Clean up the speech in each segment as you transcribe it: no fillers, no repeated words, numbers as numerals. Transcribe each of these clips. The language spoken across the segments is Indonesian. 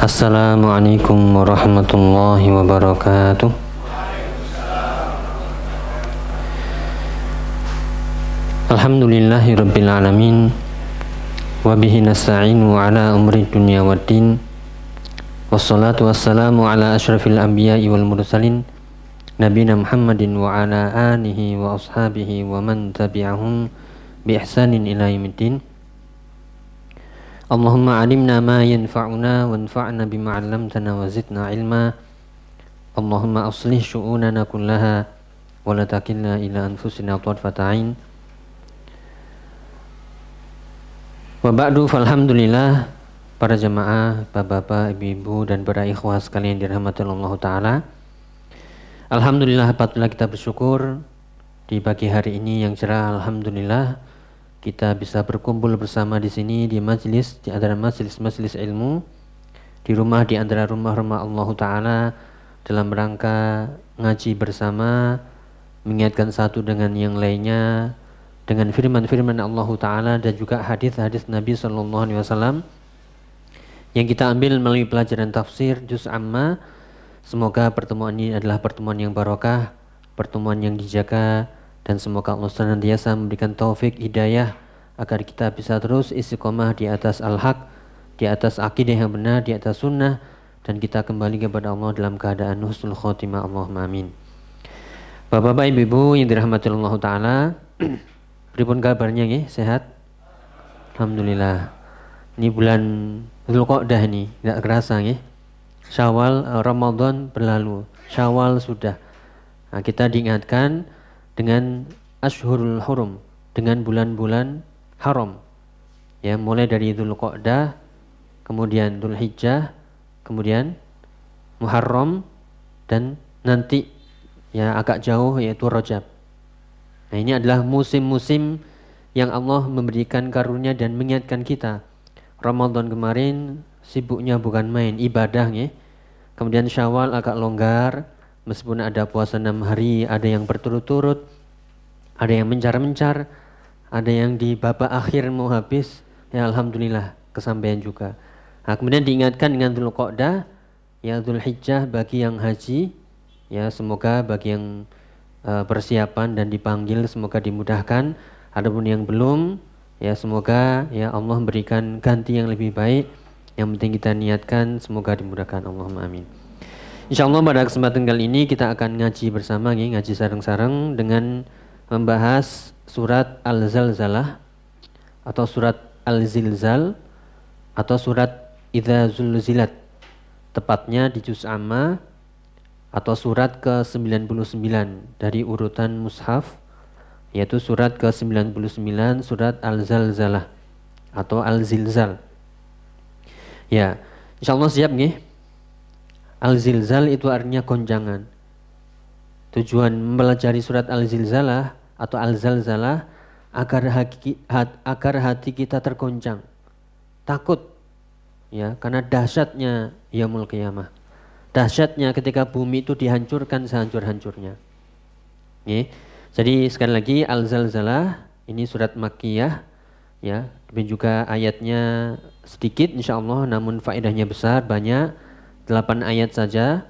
Assalamualaikum warahmatullahi wabarakatuh. Alhamdulillahi rabbil alamin. Wabihi nasta'inu ala umri dunya waddin. Wassalatu wassalamu ala ashrafil anbiya'i wal mursalin, nabina Muhammadin wa ala alihi wa ashabihi wa man tabi'ahum bi ihsanin ila yaumiddin. Allahumma alimna ma yanfa'una wanfa'na bima 'allamtana wa zidna ilma. Allahumma aslih syu'unana kullaha wa la takilna ila anfusina tarfata 'ain. Wa ba'du, falhamdulillah, para jamaah, bapak-bapak, ibu-ibu dan para ikhwah sekalian dirahmati Allah taala. Alhamdulillah, patutlah kita bersyukur di pagi hari ini yang cerah. Alhamdulillah kita bisa berkumpul bersama di sini di majlis, di antara majlis-majlis ilmu, di rumah, di antara rumah-rumah Allah Ta'ala, dalam rangka ngaji bersama, mengingatkan satu dengan yang lainnya, dengan firman-firman Allah Ta'ala dan juga hadis-hadis Nabi SAW yang kita ambil melalui pelajaran tafsir Juz Amma. Semoga pertemuan ini adalah pertemuan yang barokah, pertemuan yang dijaga, dan semoga Allah senantiasa memberikan taufik hidayah agar kita bisa terus istiqomah di atas al-haq, di atas akidah yang benar, di atas sunnah, dan kita kembali kepada Allah dalam keadaan husnul khotimah. Allahumma amin. Bapak-bapak, ibu-ibu yang dirahmati Allah taala, pripun kabarnya nggih? Sehat? Alhamdulillah. Ini bulan Dzulqa'dah ini, tidak kerasa nggih. Syawal, Ramadan berlalu, Syawal sudah. Nah, kita diingatkan dengan Ashhurul Hurum, dengan bulan-bulan haram. Ya, mulai dari Dzulqa'dah, kemudian Dzulhijjah, kemudian Muharram, dan nanti ya agak jauh yaitu Rajab. Nah, ini adalah musim-musim yang Allah memberikan karunia dan mengingatkan kita. Ramadan kemarin sibuknya bukan main, ibadah ya. Kemudian Syawal agak longgar, meskipun ada puasa 6 hari, ada yang berturut-turut, ada yang mencar-mencar, ada yang di babak akhir mau habis. Ya alhamdulillah kesampaian juga. Nah, kemudian diingatkan dengan Dzulqa'dah, ya Dzulhijjah bagi yang haji, ya semoga bagi yang persiapan dan dipanggil semoga dimudahkan. Adapun yang belum, ya semoga ya Allah memberikan ganti yang lebih baik. Yang penting kita niatkan, semoga dimudahkan. Allahumma amin. Insyaallah pada kesempatan kali ini kita akan ngaji bersama, ngaji sareng-sareng dengan membahas surat Al-Zalzalah atau surat Al-Zilzal atau surat Idza Zulzilat, tepatnya di Juz Amma atau surat ke-99 dari urutan mushaf, yaitu surat ke-99, surat Al-Zalzalah atau Al-Zilzal. Ya, insyaallah siap nggih? Al-Zilzal itu artinya gonjangan. Tujuan mempelajari surat Al-Zilzalah atau Al-Zalzalah agar hati kita tergoncang, takut, ya, karena dahsyatnya yaumul qiyamah, dahsyatnya ketika bumi itu dihancurkan sehancur-hancurnya. Jadi sekali lagi Al-Zalzalah ini surat Makkiyah, ya, dan juga ayatnya sedikit insyaallah, namun faedahnya besar, banyak, 8 ayat saja.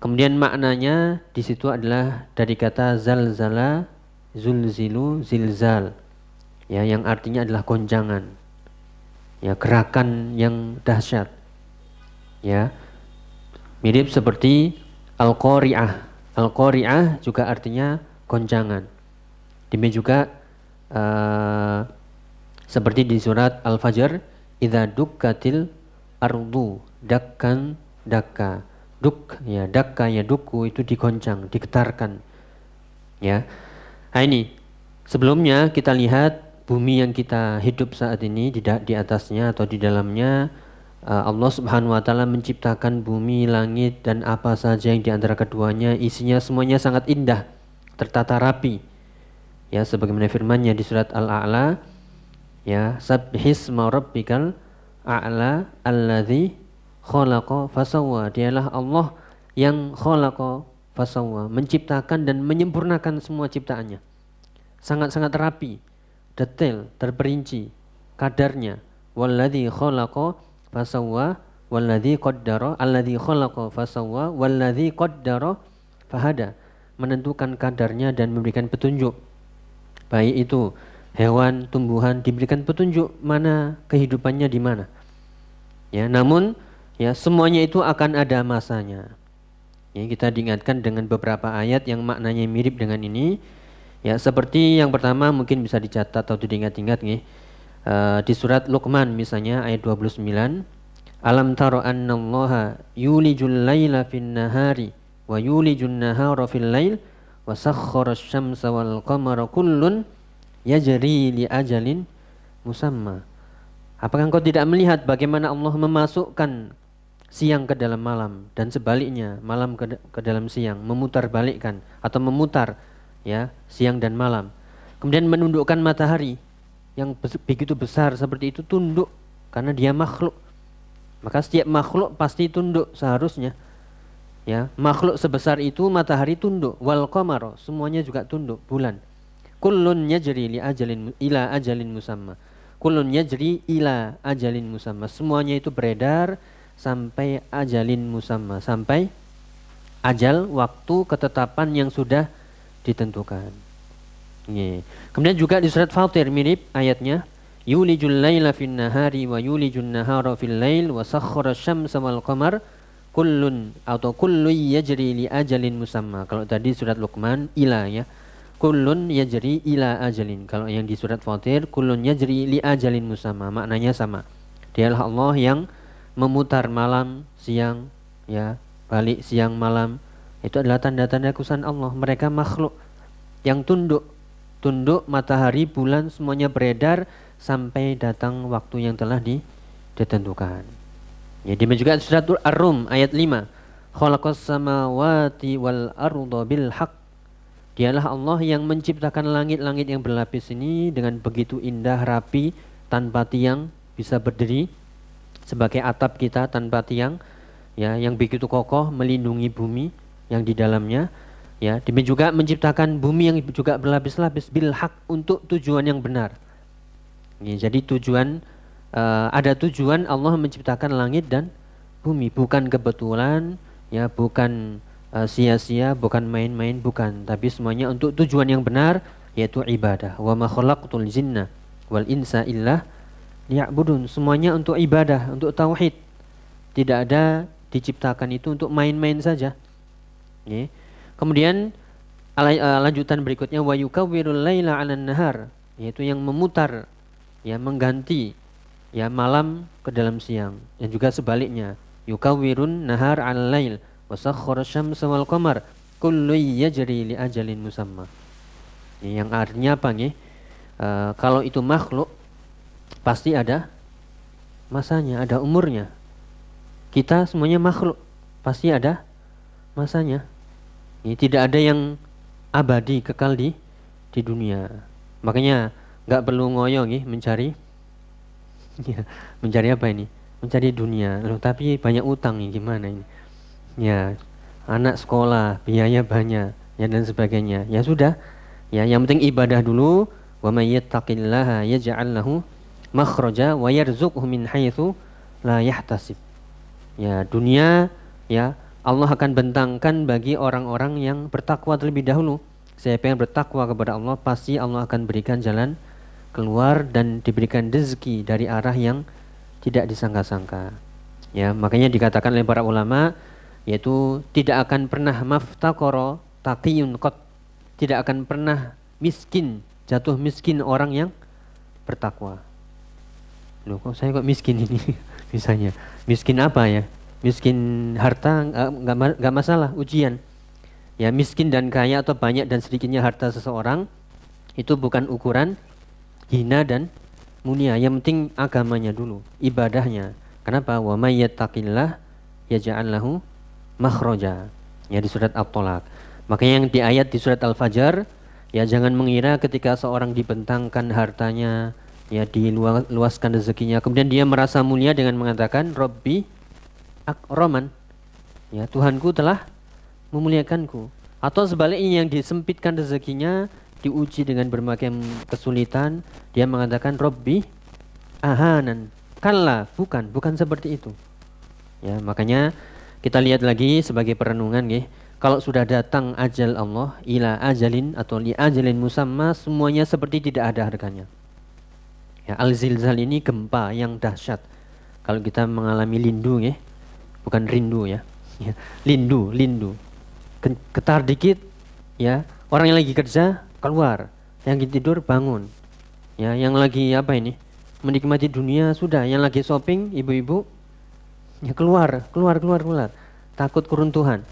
Kemudian maknanya di situ adalah dari kata zalzala, zulzilu, zilzal, ya, yang artinya adalah gonjangan, ya, gerakan yang dahsyat, ya, mirip seperti al-qari'ah. Al-qari'ah juga artinya gonjangan. Demikian juga seperti di surat Al-Fajr, idza dukkatil ardu dakkan dakka. Duk, ya, dakka, ya, duku itu digoncang, digetarkan, ya. Nah ini sebelumnya kita lihat bumi yang kita hidup saat ini, di atasnya atau di dalamnya Allah Subhanahu wa taala menciptakan bumi, langit, dan apa saja yang di antara keduanya, isinya semuanya sangat indah, tertata rapi. Ya, sebagaimana firman-Nya di surat Al-A'la, ya, sabbihisma rabbikal a'la alladzi khalaqa fasawwa. Dialah Allah yang khalaqa fasawwa, menciptakan dan menyempurnakan semua ciptaannya. Sangat-sangat rapi, detail, terperinci kadarnya. Walladzi khalaqa fasawwa walladzi qaddara alladzi khalaqa fasawwa walladzi qaddara fahada, menentukan kadarnya dan memberikan petunjuk. Baik itu hewan, tumbuhan diberikan petunjuk mana kehidupannya di mana. Ya, namun ya semuanya itu akan ada masanya. Ya, kita diingatkan dengan beberapa ayat yang maknanya mirip dengan ini. Ya, seperti yang pertama mungkin bisa dicatat atau diingat-ingat nih. Di surat Luqman misalnya ayat 29, alam taro annallaha yulijul laila fin nahari wa yulijun nahara fil lail wa sakhkhara asy-syamsa wal qamara kullun yajri li ajalin musamma. Apakah engkau tidak melihat bagaimana Allah memasukkan siang ke dalam malam dan sebaliknya malam ke dalam siang, memutar balikkan atau memutar ya siang dan malam. Kemudian menundukkan matahari yang begitu besar seperti itu tunduk karena dia makhluk. Maka setiap makhluk pasti tunduk seharusnya. Ya, makhluk sebesar itu matahari tunduk, wal qamar semuanya juga tunduk, bulan. Kullun yajri li ajalin ila ajalin musamma. Kullun yajri ila ajalin musamma. Semuanya itu beredar sampai ajalin musamma, sampai ajal waktu ketetapan yang sudah ditentukan. Kemudian juga di surat Fatir mirip ayatnya, yulijul laila fin nahari wa yulijun nahara fil lail wa sakhkhara asy-syamsa wal qamar kullun atau kullu yajri li ajalin musamma. Kalau tadi surat Luqman ila ya, kullun yajri ila ajalin. Kalau yang di surat Fatir kullun yajri li ajalin musamma, maknanya sama. Dialah Allah yang memutar malam siang ya, balik siang malam. Itu adalah tanda-tanda kekuasaan Allah. Mereka makhluk yang tunduk matahari, bulan semuanya beredar sampai datang waktu yang telah ditentukan. Ya, demikian juga surat Ar-Rum ayat 5. Khalaqas samawati wal arda bil haqq. Dialah Allah yang menciptakan langit-langit yang berlapis ini dengan begitu indah, rapi, tanpa tiang, bisa berdiri sebagai atap kita tanpa tiang, ya, yang begitu kokoh melindungi bumi yang di dalamnya. Ya, demikian juga menciptakan bumi yang juga berlapis-lapis bil haq, untuk tujuan yang benar. Ya, jadi ada tujuan Allah menciptakan langit dan bumi, bukan kebetulan, ya, bukan sia-sia, bukan main-main, bukan, tapi semuanya untuk tujuan yang benar, yaitu ibadah. Wa ma khalaqtul jinna wal insa illa liya'budun. Semuanya untuk ibadah, untuk tauhid. Tidak ada diciptakan itu untuk main-main saja. Ya. Kemudian lanjutan berikutnya wa yukawwirul laila 'alan nahar, yaitu yang memutar, ya, mengganti, ya, malam ke dalam siang, dan juga sebaliknya yukawwirun nahar 'alal lail wa sakhkhara asy-syamsa wal qamar kullu yajri li ajalin musamma. Ya, yang artinya apa nih? Kalau itu makhluk pasti ada masanya, ada umurnya. Kita semuanya makhluk, pasti ada masanya. Ini tidak ada yang abadi kekal di dunia. Makanya nggak perlu ngoyo nih mencari ya, mencari apa ini? Mencari dunia. Loh, tapi banyak utang nih, gimana ini? Ya, anak sekolah, biaya banyak, ya, dan sebagainya. Ya sudah. Ya, yang penting ibadah dulu. Wa may yattaqillaha yaj'al lahu makhraja wa yarzuqhu min haitsu la yahtasib. Ya, dunia, ya, Allah akan bentangkan bagi orang-orang yang bertakwa terlebih dahulu. Siapa yang bertakwa kepada Allah, pasti Allah akan berikan jalan keluar dan diberikan rezeki dari arah yang tidak disangka-sangka. Ya, makanya dikatakan oleh para ulama, yaitu tidak akan pernah maftaqara taqiyun qat, tidak akan pernah miskin, jatuh miskin orang yang bertakwa. Loh, kok saya kok miskin ini? Misalnya, miskin apa ya? Miskin harta nggak masalah, ujian. Ya, miskin dan kaya atau banyak dan sedikitnya harta seseorang itu bukan ukuran hina dan mulia. Yang penting agamanya dulu, ibadahnya. Kenapa? Wa may yattaqillah yaj'al lahu makhraja. Ya, di surat At-Thalaq. Makanya yang di ayat di surat Al-Fajr, ya, jangan mengira ketika seorang dibentangkan hartanya, ya, diluaskan rezekinya, kemudian dia merasa mulia dengan mengatakan Rabbi akraman, ya, Tuhanku telah memuliakanku. Atau sebaliknya, yang disempitkan rezekinya, diuji dengan berbagai kesulitan, dia mengatakan Rabbi ahanan. Kalla, bukan seperti itu. Ya, makanya kita lihat lagi sebagai perenungan nggih. Kalau sudah datang ajal Allah ila ajalin atau li ajalin musamma, semuanya seperti tidak ada harganya. Ya, al-zilzal ini gempa yang dahsyat. Kalau kita mengalami lindu nggih, bukan rindu ya. Ya, lindu. Getar dikit ya, orang yang lagi kerja keluar, yang lagi tidur bangun. Ya, yang lagi apa ini? Menikmati dunia sudah, yang lagi shopping ibu-ibu ya keluar. Takut keruntuhan.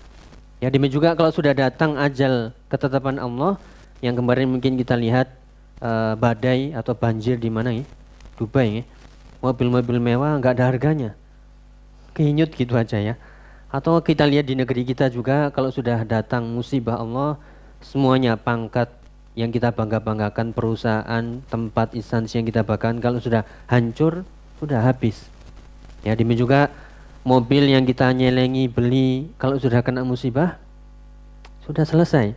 Ya, demikian juga kalau sudah datang ajal ketetapan Allah, yang kemarin mungkin kita lihat badai atau banjir di mana ya? Dubai ya. Mobil-mobil mewah nggak ada harganya. Kehinyut gitu aja ya. Atau kita lihat di negeri kita juga kalau sudah datang musibah Allah, semuanya pangkat yang kita bangga-banggakan, perusahaan, tempat instansi yang kita banggakan, kalau sudah hancur, sudah habis. Ya, demikian juga mobil yang kita nyelengi beli, kalau sudah kena musibah, sudah selesai.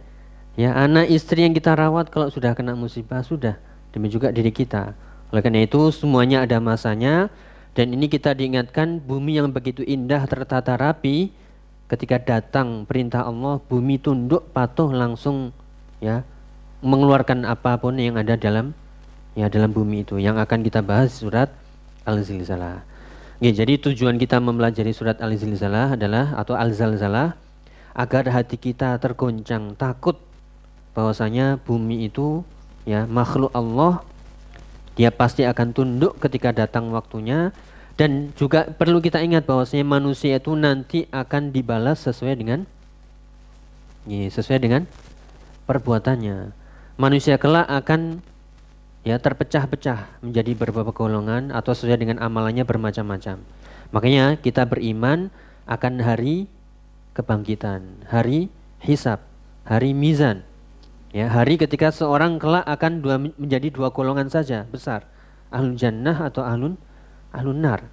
Ya, anak istri yang kita rawat kalau sudah kena musibah, sudah. Demikian juga diri kita. Oleh karena itu semuanya ada masanya, dan ini kita diingatkan bumi yang begitu indah tertata rapi, ketika datang perintah Allah, bumi tunduk patuh langsung ya mengeluarkan apapun yang ada dalam bumi itu, yang akan kita bahas surat Al-Zilzalah. Jadi tujuan kita mempelajari surat Al-Zilzalah adalah atau Al-Zalzalah agar hati kita tergoncang, takut bahwasanya bumi itu ya makhluk Allah, dia pasti akan tunduk ketika datang waktunya. Dan juga perlu kita ingat bahwasanya manusia itu nanti akan dibalas sesuai dengan perbuatannya. Manusia kelak akan ya terpecah-pecah menjadi beberapa golongan atau sesuai dengan amalannya bermacam-macam. Makanya kita beriman akan hari kebangkitan, hari hisab, hari mizan. Ya, hari ketika seorang kelak akan menjadi dua golongan saja besar, ahlul jannah atau ahlun nar.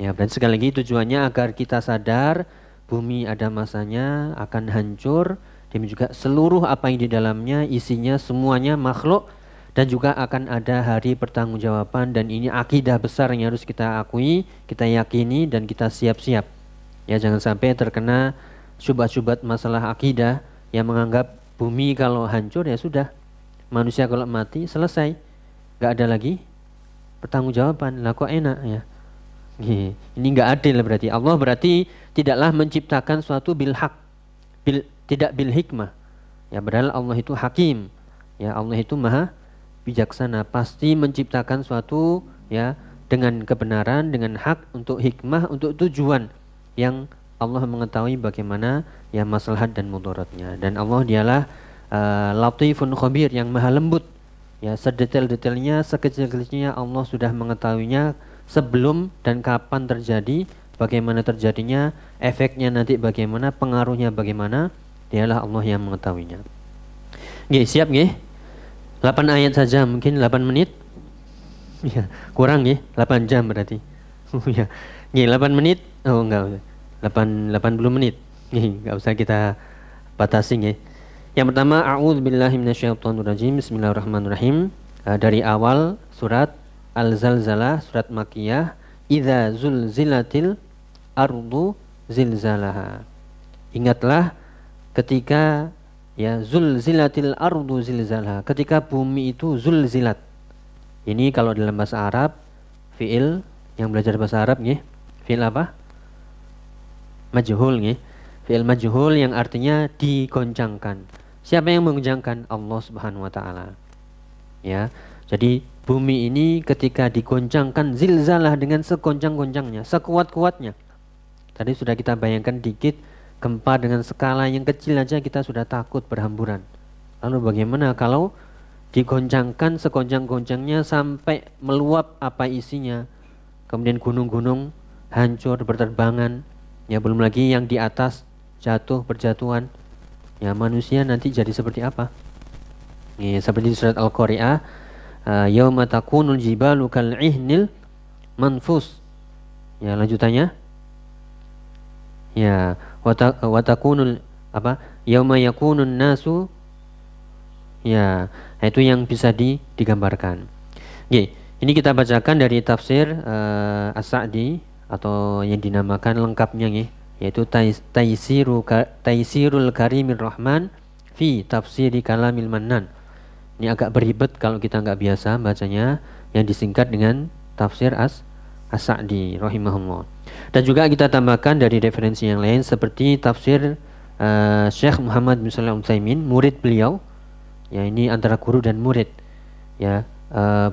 Ya, dan sekali lagi tujuannya agar kita sadar bumi ada masanya akan hancur, dan juga seluruh apa yang di dalamnya isinya semuanya makhluk, dan juga akan ada hari pertanggungjawaban. Dan ini akidah besar yang harus kita akui, kita yakini, dan kita siap-siap. Ya, jangan sampai terkena syubhat-syubhat masalah akidah yang menganggap bumi kalau hancur ya sudah, manusia kalau mati selesai, nggak ada lagi pertanggungjawaban. Lah kok enak ya? Ini nggak adil berarti. Allah berarti tidaklah menciptakan suatu bil haq, tidak bil hikmah. Ya, padahal Allah itu hakim. Ya, Allah itu maha bijaksana, pasti menciptakan suatu ya dengan kebenaran, dengan hak, untuk hikmah, untuk tujuan yang Allah mengetahui bagaimana ya maslahat dan mudaratnya. Dan Allah dialah latifun khabir, yang maha lembut. Ya, sedetail-detailnya, sekecil-kecilnya Allah sudah mengetahuinya sebelum dan kapan terjadi, bagaimana terjadinya, efeknya nanti bagaimana, pengaruhnya bagaimana, dialah Allah yang mengetahuinya. Nggih, siap nggih? 8 ayat saja, mungkin 8 menit. Ya, kurang nggih, 8 jam berarti. Ya. Nggih, 8 menit. Oh, enggak. 80 menit. Nggak usah kita batasi nggih. Yang pertama, a'udzubillahi minasyaitonirrajim. Bismillahirrahmanirrahim. Dari awal surat Al-Zalzalah, surat Makkiyah. Idza zulzilatil ardu zilzalaha. Ingatlah ketika ya zulzilatil ardu zilzalaha, ketika bumi itu zulzilat. Ini kalau dalam bahasa Arab fiil, yang belajar bahasa Arab nggih, fiil apa? Majhul nggih. Fi'il majhul yang artinya digoncangkan. Siapa yang menggoncangkan? Allah Subhanahu wa taala. Ya. Jadi bumi ini ketika digoncangkan zilzalah dengan segoncang-goncangnya, sekuat-kuatnya. Tadi sudah kita bayangkan dikit, gempa dengan skala yang kecil aja kita sudah takut berhamburan. Lalu bagaimana kalau digoncangkan segoncang-goncangnya sampai meluap apa isinya? Kemudian gunung-gunung hancur berterbangan. Ya, belum lagi yang di atas jatuh berjatuhan. Ya, manusia nanti jadi seperti apa? Ya, seperti surat Al-Qari'ah, yauma takunul jibalu kal'ihnil manfus. Ya, lanjutannya. Ya, wa takunul apa? Yauma yakunun nasu. Ya, itu yang bisa digambarkan. Oke, ini kita bacakan dari tafsir As-Sa'di atau yang dinamakan lengkapnya nih, yaitu Taisirul Karimir Rahman fi Tafsiri Kalamil Mannan. Ini agak beribet kalau kita nggak biasa bacanya, yang disingkat dengan Tafsir As-Sa'di rahimahullah. Dan juga kita tambahkan dari referensi yang lain seperti tafsir Syekh Muhammad bin Shalih Al-Utsaimin, murid beliau. Ya, ini antara guru dan murid. Ya,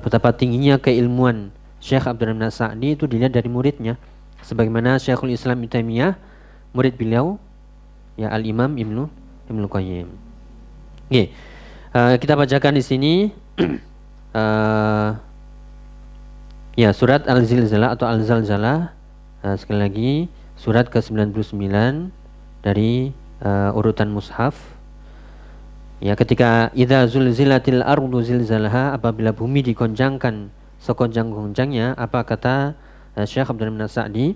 betapa tingginya keilmuan Syekh Abdurrahman As-Sa'di itu dilihat dari muridnya. Sebagaimana Syekhul Islam Ibnu Taimiyah, murid beliau ya Al-Imam Ibnu Qayyim. Oke. Kita bacakan di sini ya surat Al-Zilzalah atau Al-Zalzalah. Sekali lagi surat ke-99 dari urutan mushaf. Ya, ketika idza zulzilatil ardu zilzalaha, apabila bumi digoncangkan segoncang-goncangnya, apa kata Syekh Abdurrahman As-Sa'di?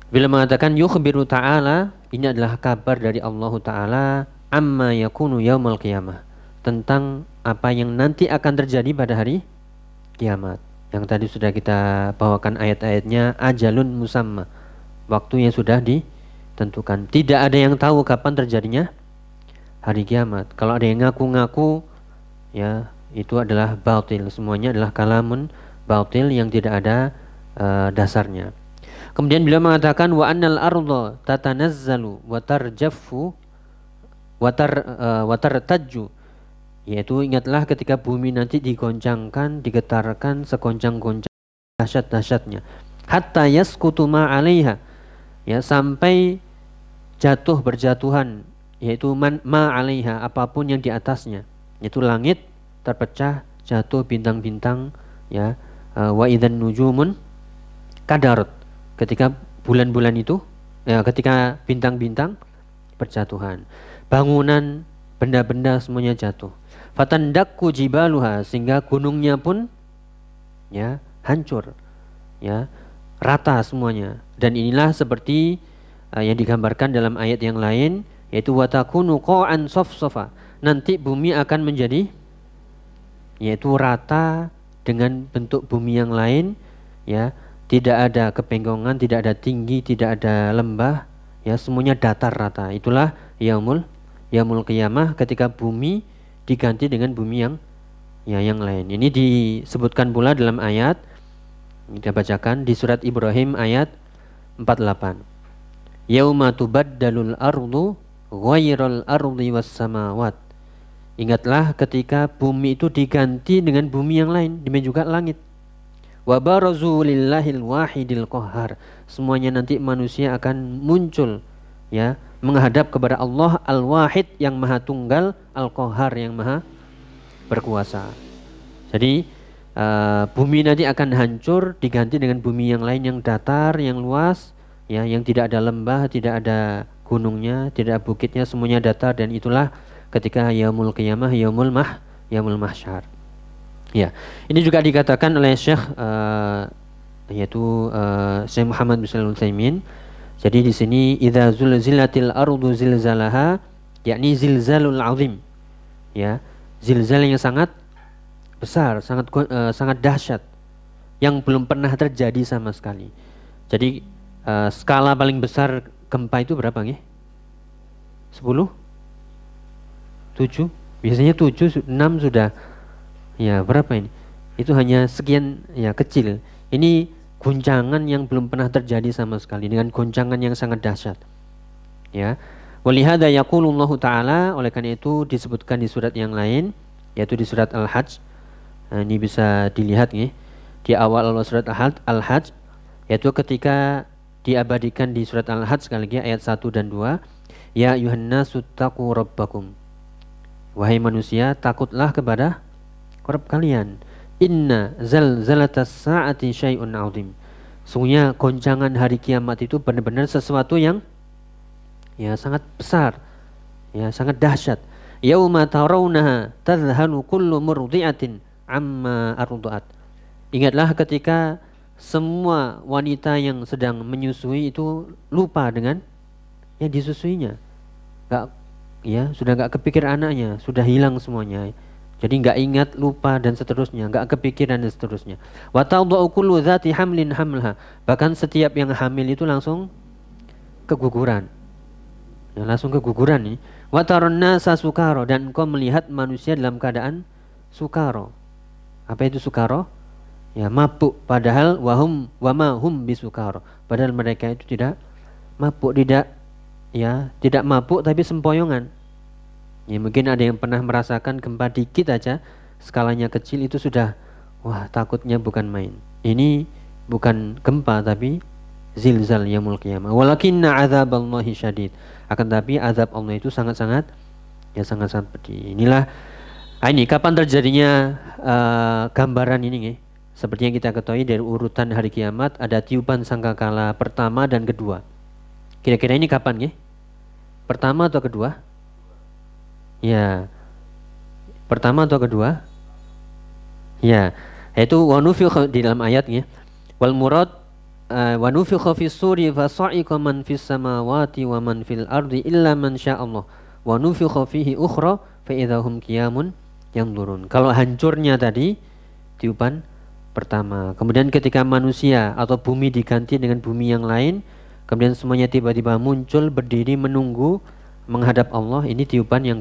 Bila mengatakan yukhbiru ta'ala, ini adalah kabar dari Allah Ta'ala amma yakunu yaumul qiyamah, tentang apa yang nanti akan terjadi pada hari kiamat. Yang tadi sudah kita bawakan ayat-ayatnya, ajalun musamma, waktu yang sudah ditentukan. Tidak ada yang tahu kapan terjadinya hari kiamat. Kalau ada yang ngaku-ngaku, ya itu adalah batil. Semuanya adalah kalamun batil yang tidak ada dasarnya. Kemudian beliau mengatakan wa annal arda tatanazzalu wa tarjaffu wa tartajju, yaitu ingatlah ketika bumi nanti digoncangkan, digetarkan segoncang-goncang dahsyat-dahsyatnya, hatta yasqutu ma 'alaiha, ya sampai jatuh berjatuhan, yaitu ma 'alaiha, apapun yang di atasnya, yaitu langit terpecah, jatuh bintang-bintang, ya, wa idzan nujumun kadarat, ketika bulan-bulan itu, ya, ketika bintang-bintang berjatuhan, bangunan, benda-benda semuanya jatuh. Fatandakku jibaluha, sehingga gunungnya pun ya hancur, ya rata semuanya. Dan inilah seperti yang digambarkan dalam ayat yang lain, yaitu watakunu qa'an safsafa, nanti bumi akan menjadi yaitu rata dengan bentuk bumi yang lain, ya, tidak ada kepenggongan, tidak ada tinggi, tidak ada lembah, ya semuanya datar rata. Itulah yaumul qiyamah, ketika bumi diganti dengan bumi yang lain. Ini disebutkan pula dalam ayat, kita bacakan di surat Ibrahim ayat 48. Yauma tubaddalul ardu ghairal ardi was samawat. Ingatlah ketika bumi itu diganti dengan bumi yang lain, demikian juga langit. Wa barazu lillahil wahidil qahhar. Semuanya nanti manusia akan muncul, ya, menghadap kepada Allah Al-Wahid yang Maha Tunggal, Al-Qahhar yang Maha Berkuasa. Jadi bumi nanti akan hancur diganti dengan bumi yang lain yang datar, yang luas, ya, yang tidak ada lembah, tidak ada gunungnya, tidak ada bukitnya, semuanya datar. Dan itulah ketika yaumul qiyamah, yaumul mahsyar. Ya, ini juga dikatakan oleh Syekh yaitu Syekh Muhammad bin Shalih Al-Utsaimin. Jadi di sini idza zulzilatil ardu zilzalaha, yakni zilzalul azim, ya, zilzal yang sangat besar, sangat dahsyat, yang belum pernah terjadi sama sekali. Jadi skala paling besar gempa itu berapa nih? 10? 7? Biasanya 7, 6 sudah. Ya, berapa ini? Itu hanya sekian, ya, kecil. Ini guncangan yang belum pernah terjadi sama sekali, dengan guncangan yang sangat dahsyat. Ya. Walihada yaqulullahu ta'ala, oleh karena itu disebutkan di surat yang lain, yaitu di surat Al-Hajj. Nah, ini bisa dilihat nih di awal surat Al-Hajj, yaitu ketika diabadikan di surat Al-Hajj sekali lagi ayat 1 dan 2, ya ayyuhannasu taqu rabbakum, wahai manusia, takutlah kepada Rabb kalian. Inna zalzalatas sa'ati syai'un 'azim. Sungguhnya goncangan hari kiamat itu benar-benar sesuatu yang, ya, sangat besar, ya, sangat dahsyat. Yauma tarawunaha tadhhalu kullu murdi'atin amma arda'at. Ingatlah ketika semua wanita yang sedang menyusui itu lupa dengan yang disusuinya. Sudah enggak kepikir anaknya, sudah hilang semuanya. Jadi nggak ingat, lupa dan seterusnya, nggak kepikiran dan seterusnya. Wa tadau kullu dzati hamlin hamlaha. Bahkan setiap yang hamil itu langsung keguguran. Ya, langsung keguguran nih. Wa taranna sukaro, dan engkau melihat manusia dalam keadaan sukaro. Apa itu sukaro? Ya, mabuk, padahal wama hum bisukaro. Padahal mereka itu tidak mabuk, tidak mabuk tapi sempoyongan. Ya, mungkin ada yang pernah merasakan gempa dikit aja, skalanya kecil itu sudah, wah, takutnya bukan main. Ini bukan gempa tapi zilzal yaumul qiyamah. Walakinna adzaballahi syadid. Akan tapi azab Allah itu sangat-sangat pedih. Inilah ini kapan terjadinya gambaran ini nih. Seperti yang kita ketahui dari urutan hari kiamat, ada tiupan sangkakala pertama dan kedua. Kira-kira ini kapan nih? Pertama atau kedua? Ya, pertama atau kedua? Ya, yaitu wanufikha di dalam ayatnya. Wal murad wanufikha fis suri fa sa'iqa man fis samawati wa man fil ardi illa man sya'allah. Wanufikha fihi ukhra fa idahum qiyamun yanzurun. Kalau hancurnya tadi tiupan pertama, kemudian ketika manusia atau bumi diganti dengan bumi yang lain, kemudian semuanya tiba-tiba muncul berdiri menunggu menghadap Allah, ini tiupan yang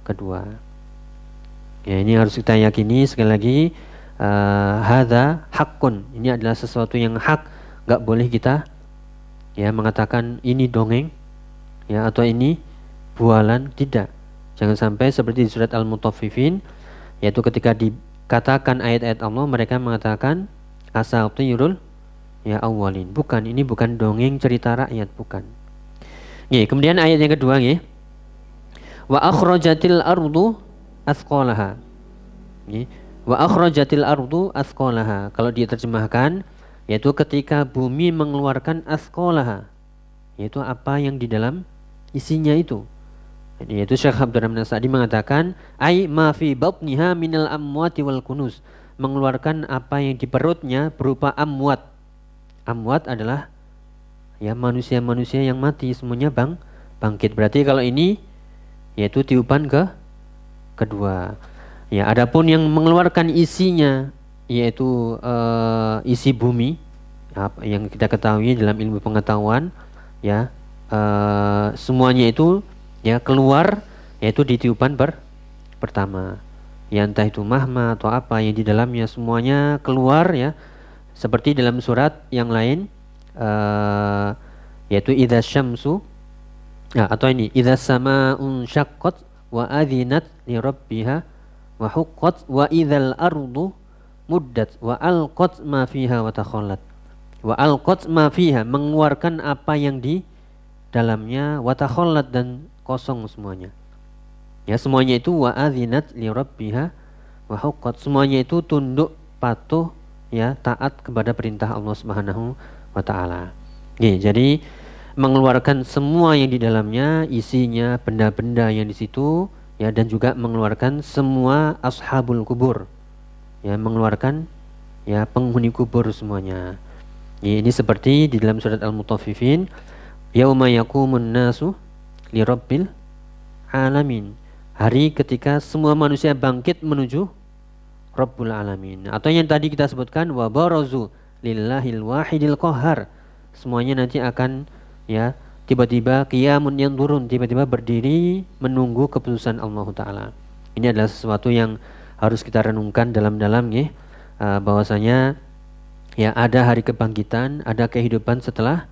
kedua. Ya, ini harus kita yakini sekali lagi, hadza haqqun. Ini adalah sesuatu yang hak, enggak boleh kita ya mengatakan ini dongeng ya atau ini bualan, tidak. Jangan sampai seperti di surat Al-Mutaffifin, yaitu ketika dikatakan ayat-ayat Allah mereka mengatakan asatirul ya awalin. Bukan, ini bukan dongeng cerita rakyat, bukan. Nih, kemudian ayat yang kedua nih. Wa akhrajatil ardu athqalaha. Nih, wa akhrajatil ardu athqalaha. Kalau diterjemahkan yaitu ketika bumi mengeluarkan athqalaha, yaitu apa yang di dalam isinya itu. Yaitu Syekh Abdurrahman As-Sa'di mengatakan ai ma fi batniha minal amwati wal kunuz, mengeluarkan apa yang di perutnya berupa amwat. Amwat adalah ya manusia-manusia yang mati, semuanya bangkit. Berarti kalau ini yaitu tiupan kedua. Ya, adapun yang mengeluarkan isinya yaitu isi bumi, yang kita ketahui dalam ilmu pengetahuan ya, semuanya itu ya keluar yaitu di tiupan pertama. Ya, entah itu mahma atau apa yang di dalamnya semuanya keluar ya. Seperti dalam surat yang lain yaitu idza syamsu atau ini idza samaa'un syaqqat wa adzinat li rabbiha wa huqqat wa idzal ardu muddat wa alqat ma fiha wa takhallat. Wa alqat ma fiha, mengeluarkan apa yang di dalamnya, wa takhallat, dan kosong semuanya. Ya, semuanya itu wa adzinat li rabbiha wa huqqat, semuanya itu tunduk patuh ya, taat kepada perintah Allah Subhanahu wa taala. Jadi mengeluarkan semua yang di dalamnya, isinya, benda-benda yang di situ ya, dan juga mengeluarkan semua ashabul kubur. Ya, mengeluarkan ya penghuni kubur semuanya. Ya, ini seperti di dalam surat Al-Mutaffifin, yauma yaqumun nasu li rabbil alamin. Hari ketika semua manusia bangkit menuju Rabbul Alamin. Atau yang tadi kita sebutkan wa barazu lillahil wahidil qahhar. Semuanya nanti akan ya tiba-tiba qiyamun yang turun, tiba-tiba berdiri menunggu keputusan Allah Ta'ala. Ini adalah sesuatu yang harus kita renungkan dalam-dalam ya, bahwasanya ya ada hari kebangkitan, ada kehidupan setelah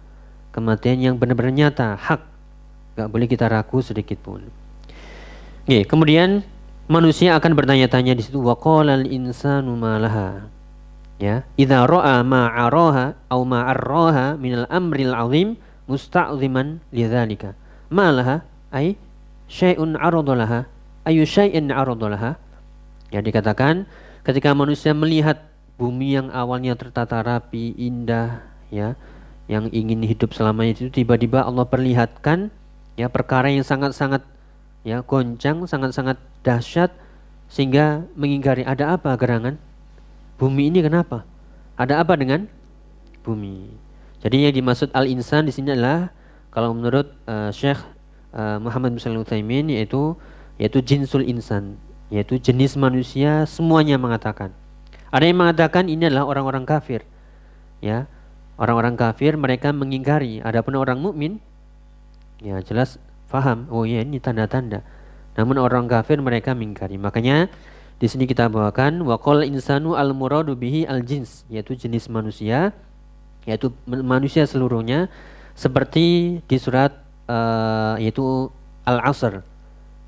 kematian yang benar-benar nyata, hak. Gak boleh kita ragu sedikit pun. Kemudian manusia akan bertanya-tanya di situ, waqalal insanu malaha. Ya, idza ra'a ma 'araha aw ma 'arraha minal amril 'azim musta'ziman lidzalika. Malaha ay syai'un 'aradalaha, ayu syai'in 'aradalaha. Ya, dikatakan ketika manusia melihat bumi yang awalnya tertata rapi, indah ya, yang ingin hidup selamanya itu, tiba-tiba Allah perlihatkan ya perkara yang sangat-sangat ya goncang, sangat-sangat dahsyat, sehingga mengingkari. Ada apa gerangan? Bumi ini kenapa? Ada apa dengan bumi? Jadi yang dimaksud al-insan di sini adalah kalau menurut Syekh Muhammad bin Shalih Al-Utsaimin yaitu jinsul insan. yaitu jenis manusia semuanya mengatakan. Ada yang mengatakan ini adalah orang-orang kafir. Ya, orang-orang kafir mereka mengingkari. Adapun orang mukmin, ya jelas faham. Oh ya, ini tanda-tanda. Namun orang kafir mereka mengingkari. Makanya di sini kita bawakan waqal insanu al muradu bihi al jins, yaitu jenis manusia, yaitu manusia seluruhnya, seperti di surat yaitu al-asr.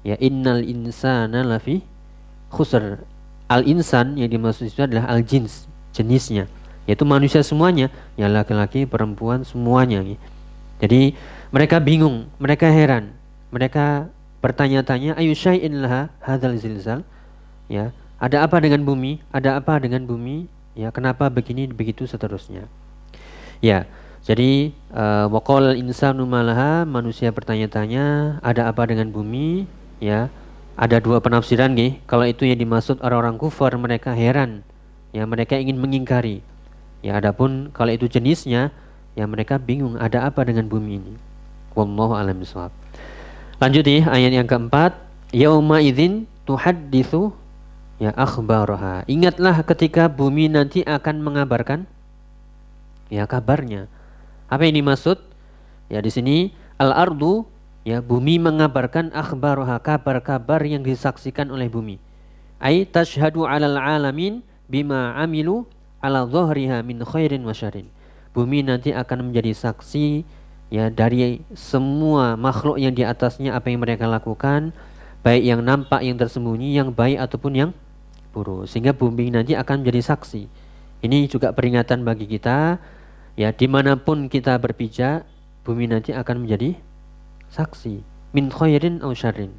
Ya, innal insana lafi khusr. Al-insan yang dimaksud itu adalah al-jins, jenisnya, yaitu manusia semuanya, ya laki-laki, perempuan semuanya. Jadi mereka bingung, mereka heran, mereka bertanya-tanya, ayu syai'in laha hadzal zilzal. Ya, ada apa dengan bumi? Ada apa dengan bumi? Ya, kenapa begini begitu seterusnya. Ya, jadi waqal insanu malaha, manusia bertanya-tanya, ada apa dengan bumi? Ya, ada dua penafsiran nih. Kalau itu yang dimaksud orang-orang kufar, mereka heran. Ya, mereka ingin mengingkari. Ya, adapun kalau itu jenisnya, ya mereka bingung ada apa dengan bumi ini. Wallahu a'lam bishawab. Lanjut nih ayat yang keempat, yauma idzin tuhadditsu ya akhbaraha. Ingatlah ketika bumi nanti akan mengabarkan ya kabarnya. Apa yang dimaksud? Ya di sini al-ardu, ya bumi mengabarkan akhbaraha, kabar-kabar yang disaksikan oleh bumi. Ai tashhadu 'alal 'alamin bima 'amilu 'ala dhahriha min khairin wa syarrin. Bumi nanti akan menjadi saksi ya dari semua makhluk yang di atasnya, apa yang mereka lakukan, baik yang nampak, yang tersembunyi, yang baik ataupun yang buruk. Sehingga bumi nanti akan menjadi saksi. Ini juga peringatan bagi kita, ya dimanapun kita berpijak, bumi nanti akan menjadi saksi min khairin aw syarrin.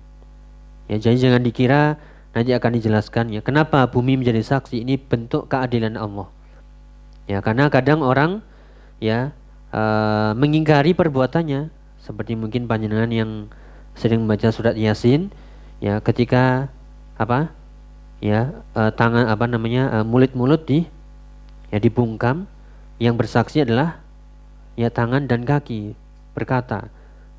Ya, jadi jangan dikira nanti akan dijelaskan ya kenapa bumi menjadi saksi. Ini bentuk keadilan Allah. Ya, karena kadang orang ya mengingkari perbuatannya, seperti mungkin panjenengan yang sering membaca surat Yasin, ya ketika apa? Ya, tangan apa namanya? Mulut-mulut dibungkam, yang bersaksi adalah ya tangan dan kaki berkata.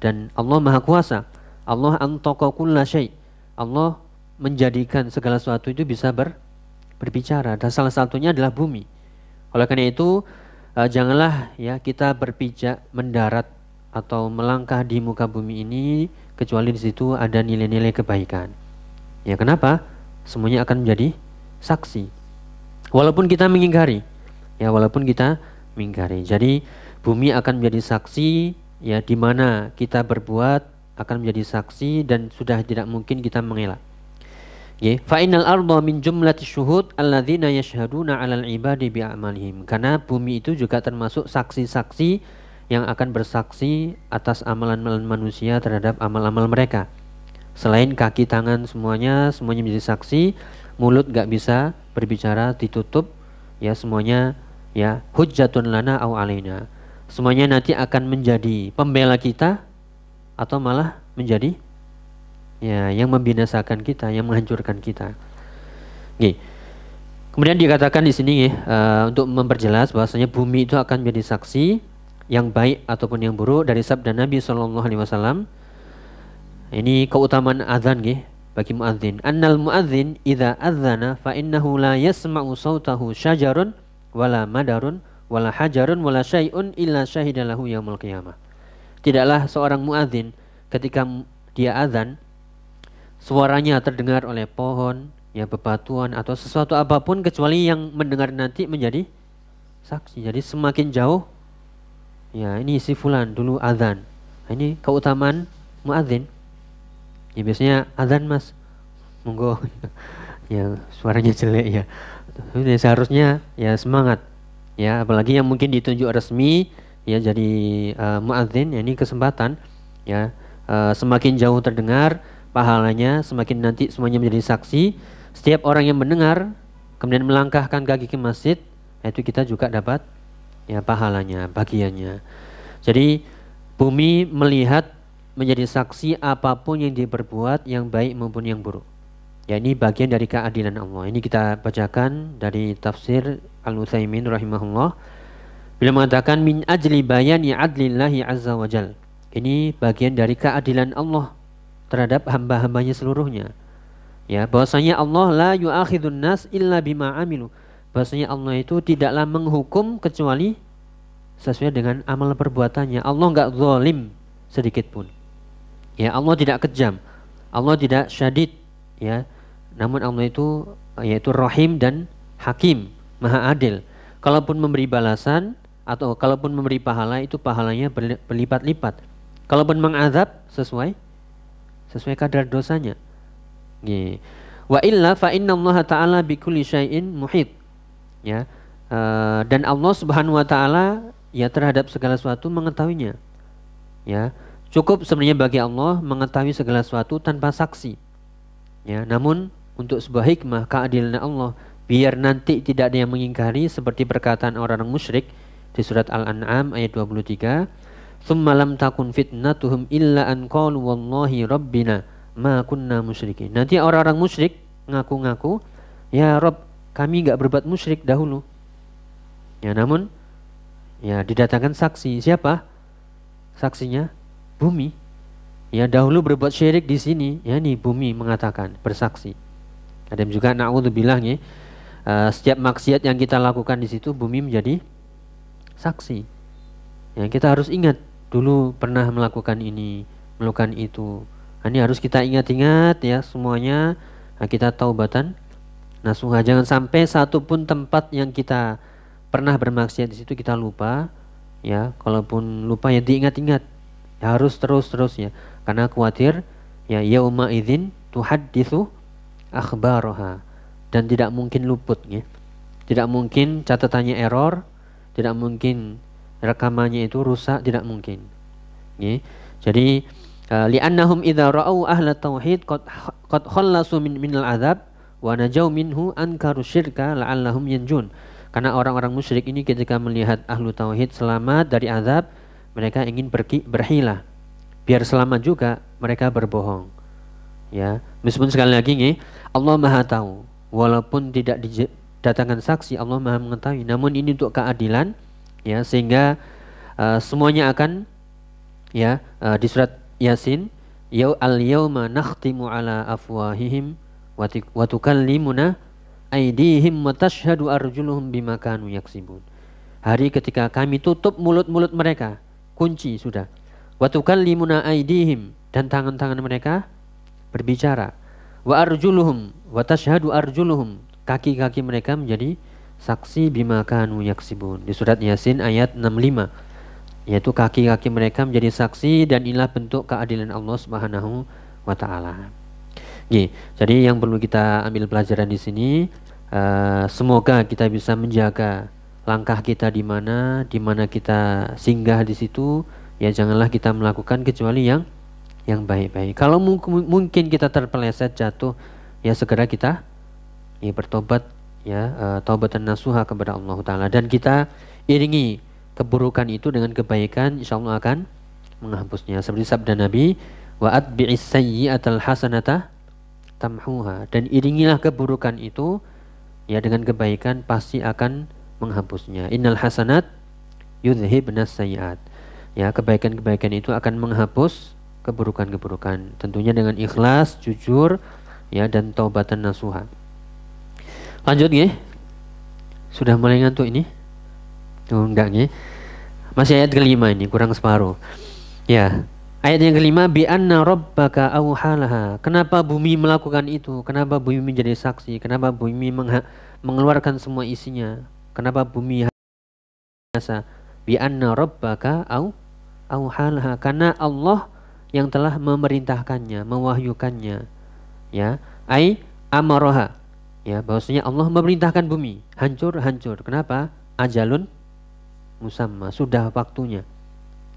Dan Allah Maha Kuasa. Allah antaqa kulla syai'. Allah menjadikan segala sesuatu itu bisa berbicara. Dan salah satunya adalah bumi. Oleh karena itu, janganlah ya kita berpijak mendarat atau melangkah di muka bumi ini kecuali di situ ada nilai-nilai kebaikan. Ya kenapa? Semuanya akan menjadi saksi. Walaupun kita mengingkari. Ya walaupun kita mengingkari. Jadi bumi akan menjadi saksi. Ya, di mana kita berbuat akan menjadi saksi dan sudah tidak mungkin kita mengelak. Ya, fa innal arda min jumlati syuhud alladzina yashhaduna 'alal ibadi bi a'malihim. Karena bumi itu juga termasuk saksi-saksi yang akan bersaksi atas amalan-amalan manusia terhadap amal-amal mereka. Selain kaki, tangan, semuanya menjadi saksi. Mulut gak bisa berbicara, ditutup. Ya, semuanya ya hujjatun lana au alaina. Semuanya nanti akan menjadi pembela kita atau malah menjadi ya yang membinasakan kita, yang menghancurkan kita. Oke. Kemudian dikatakan di sini untuk memperjelas bahwasanya bumi itu akan menjadi saksi yang baik ataupun yang buruk dari sabda Nabi SAW. Ini keutamaan azan bagi muadzin. Annal muadzin idza adzana fa innahu la yasma'u sautahu syajarun wala madarun wala hajarun wala syai'un illa syahidalahu yaumul qiyamah. Tidaklah seorang muadzin ketika dia azan suaranya terdengar oleh pohon, ya bebatuan atau sesuatu apapun kecuali yang mendengar nanti menjadi saksi. Jadi semakin jauh ya ini si fulan dulu azan. Ini keutamaan muadzin. Ya biasanya azan Mas. Monggo. Ya suaranya jelek ya. Ini seharusnya ya semangat. Ya, apalagi yang mungkin ditunjuk resmi ya jadi muadzin, ya ini kesempatan ya semakin jauh terdengar pahalanya, semakin nanti semuanya menjadi saksi. Setiap orang yang mendengar kemudian melangkahkan kaki ke masjid, itu kita juga dapat ya pahalanya, bagiannya. Jadi bumi melihat menjadi saksi apapun yang diperbuat, yang baik maupun yang buruk. Ya ini bagian dari keadilan Allah. Ini kita bacakan dari tafsir Al-Utsaimin rahimahullah. Beliau mengatakan min ajli bayani adlillahi azza wa jal. Ini bagian dari keadilan Allah terhadap hamba-hambanya seluruhnya. Ya, bahwasanya Allah la yu'akhidun nas illa bima amilu. Bahwasanya Allah itu tidaklah menghukum kecuali sesuai dengan amal perbuatannya. Allah enggak zalim sedikit pun. Ya, Allah tidak kejam. Allah tidak syadid, ya. Namun Allah itu yaitu Rahim dan Hakim, Maha Adil. Kalaupun memberi balasan atau kalaupun memberi pahala, itu pahalanya berlipat-lipat. Kalaupun mengazab sesuai kadar dosanya. Wa illa fa innallaha ta'ala bikulli syai'in muhit. Ya. Dan Allah Subhanahu wa taala ya terhadap segala sesuatu mengetahuinya. Ya. Cukup sebenarnya bagi Allah mengetahui segala sesuatu tanpa saksi. Ya, namun untuk sebuah hikmah keadilan Allah, biar nanti tidak ada yang mengingkari seperti perkataan orang-orang musyrik di surat Al-An'am ayat 23, "Tsumma lam takun fitnatuhum illa an qalu wallahi rabbina ma kunna musyrikin." Nanti orang-orang musyrik ngaku-ngaku, "Ya Rabb, kami enggak berbuat musyrik dahulu." Ya, namun ya didatangkan saksi. Siapa? Saksinya bumi. Ya, dahulu berbuat syirik di sini. Ya, nih bumi mengatakan, bersaksi. Ada juga na'udzubillah ya. Setiap maksiat yang kita lakukan di situ bumi menjadi saksi. Ya, kita harus ingat dulu pernah melakukan ini, melakukan itu. Nah, ini harus kita ingat-ingat ya semuanya. Nah, kita taubatan nasuha. Jangan sampai satu pun tempat yang kita pernah bermaksiat di situ kita lupa. Ya, kalaupun lupa ya diingat-ingat. Ya, harus terus ya. Karena khawatir ya yauma idzin tuhadditsu akhbaraha, dan tidak mungkin luput ya. Tidak mungkin catatannya error, tidak mungkin rekamannya itu rusak, tidak mungkin. Ya. Jadi li'annahum idza ra'au ahla tauhid qad khallasu minal adzab wa najau minhu ankaru syirka la'allahum yanjun. Karena orang-orang musyrik ini ketika melihat ahlu tauhid selamat dari azab, mereka ingin berhilah. Biar selamat juga mereka berbohong. Ya, meskipun sekali lagi nih, Allah Maha tahu. Walaupun tidak didatangkan saksi, Allah Maha mengetahui. Namun ini untuk keadilan, ya, sehingga semuanya akan ya di surat Yasin, al-yauma nakhtimu ala afwahihim wa tukallimuna aydihim wa tashhadu arjuluhum bima kanu yaksibun. Hari ketika kami tutup mulut-mulut mereka, kunci sudah. Wa tukallimuna aydihim, dan tangan-tangan mereka berbicara. Wa arjuluhum wa tashhadu arjuluhum, kaki-kaki mereka menjadi saksi bima kanu yaksibun. Di surat Yasin ayat 65, yaitu kaki-kaki mereka menjadi saksi, dan inilah bentuk keadilan Allah Subhanahu wa taala. Jadi yang perlu kita ambil pelajaran di sini, semoga kita bisa menjaga langkah kita di mana kita singgah di situ. Ya, janganlah kita melakukan kecuali yang baik-baik. Kalau mungkin kita terpeleset jatuh, ya segera kita ya bertobat, ya taubatan nasuha kepada Allah taala, dan kita iringi keburukan itu dengan kebaikan, insyaallah akan menghapusnya. Seperti sabda Nabi, wa atbi'is sayyi'atal hasanata tamhuha, dan iringilah keburukan itu ya dengan kebaikan, pasti akan menghapusnya. Innal hasanat yudhhibnas sayyi'at. Ya, kebaikan-kebaikan itu akan menghapus keburukan-keburukan, tentunya dengan ikhlas, jujur, ya, dan taubatan nasuha. Lanjut nggih? Sudah mulai ngantuk ini? Oh, enggak nggih. Masih ayat kelima ini, kurang separuh. Ya, ayat yang kelima, bi anna rabbaka auhalaha. Kenapa bumi melakukan itu? Kenapa bumi menjadi saksi? Kenapa bumi mengeluarkan semua isinya? Kenapa bumi hasa? Bi anna rabbaka auhalaha, karena Allah yang telah memerintahkannya, mewahyukannya. Ya, ai amaroha. Ya, bahwasanya Allah memerintahkan bumi hancur. Kenapa? Ajalun musamma, sudah waktunya.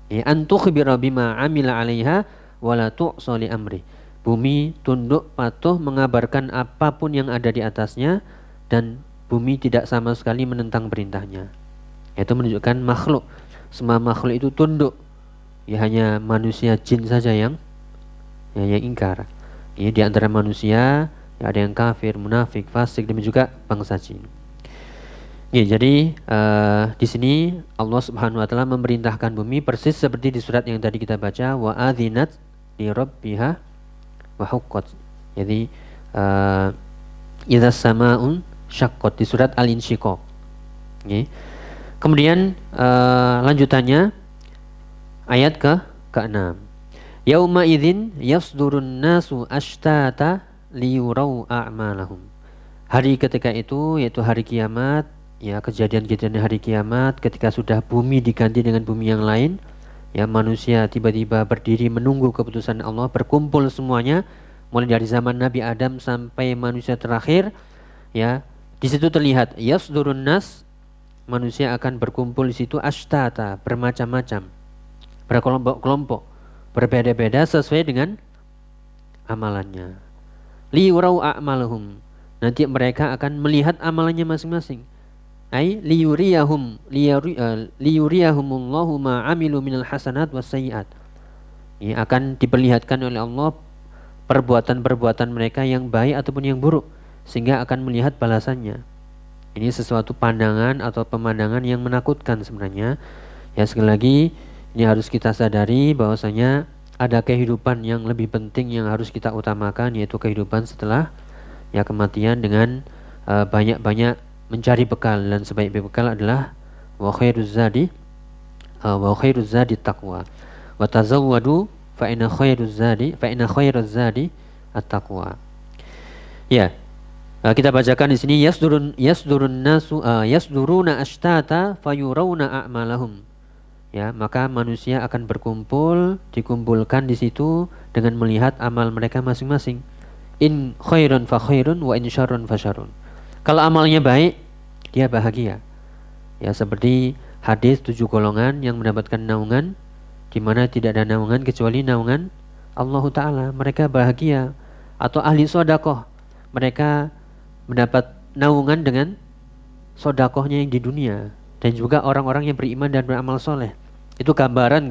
Ya, antukhbira bima amila 'alaiha wala tu'sa li amri. Bumi tunduk patuh mengabarkan apapun yang ada di atasnya, dan bumi tidak sama sekali menentang perintahnya. Itu menunjukkan makhluk, semua makhluk itu tunduk. Ya, hanya manusia jin saja yang ingkar. Ya, di antara manusia ya, ada yang kafir, munafik, fasik, demikian juga bangsa jin. Ya, jadi di sini Allah Subhanahu wa taala memerintahkan bumi persis seperti di surat yang tadi kita baca, wa adzinat li rabbiha wa huqqat. Jadi Idza samaun syaqqat di surat Al-Insyiqaq. Okay. Kemudian lanjutannya ayat ke-6. Yauma idzin yasdurun nasu ashtata liyurau a'malahum. Hari ketika itu yaitu hari kiamat, ya kejadian-kejadian hari kiamat ketika sudah bumi diganti dengan bumi yang lain, ya manusia tiba-tiba berdiri menunggu keputusan Allah, berkumpul semuanya mulai dari zaman Nabi Adam sampai manusia terakhir, ya. Di situ terlihat yasdurun nas, manusia akan berkumpul di situ ashtata, bermacam-macam, berkelompok-kelompok, berbeda-beda sesuai dengan amalannya. Liyurau a'malahum, nanti mereka akan melihat amalannya masing-masing. Ai liyuriyahumullahu ma amilu minal hasanat was sayyiat. Ini akan diperlihatkan oleh Allah perbuatan-perbuatan mereka yang baik ataupun yang buruk, sehingga akan melihat balasannya. Ini sesuatu pandangan atau pemandangan yang menakutkan sebenarnya. Ya sekali lagi ini harus kita sadari bahwasanya ada kehidupan yang lebih penting yang harus kita utamakan, yaitu kehidupan setelah ya kematian dengan banyak-banyak mencari bekal, dan sebaik-baik bekal adalah wa khairuz zadi taqwa wa tazawwadu fa inna khairuz zadi at-taqwa. Ya, kita bacakan di sini yasduruna ashtata fayurawna a'malahum. Ya, maka manusia akan dikumpulkan di situ dengan melihat amal mereka masing-masing. In khairun fa khairun wa in syarrun fa syarrun. Kalau amalnya baik, dia bahagia. Ya, seperti hadis 7 golongan yang mendapatkan naungan, di mana tidak ada naungan kecuali naungan Allah Ta'ala. Mereka bahagia. Atau ahli sodakoh, mereka mendapat naungan dengan sodakohnya yang di dunia. Dan juga orang-orang yang beriman dan beramal soleh. Itu gambaran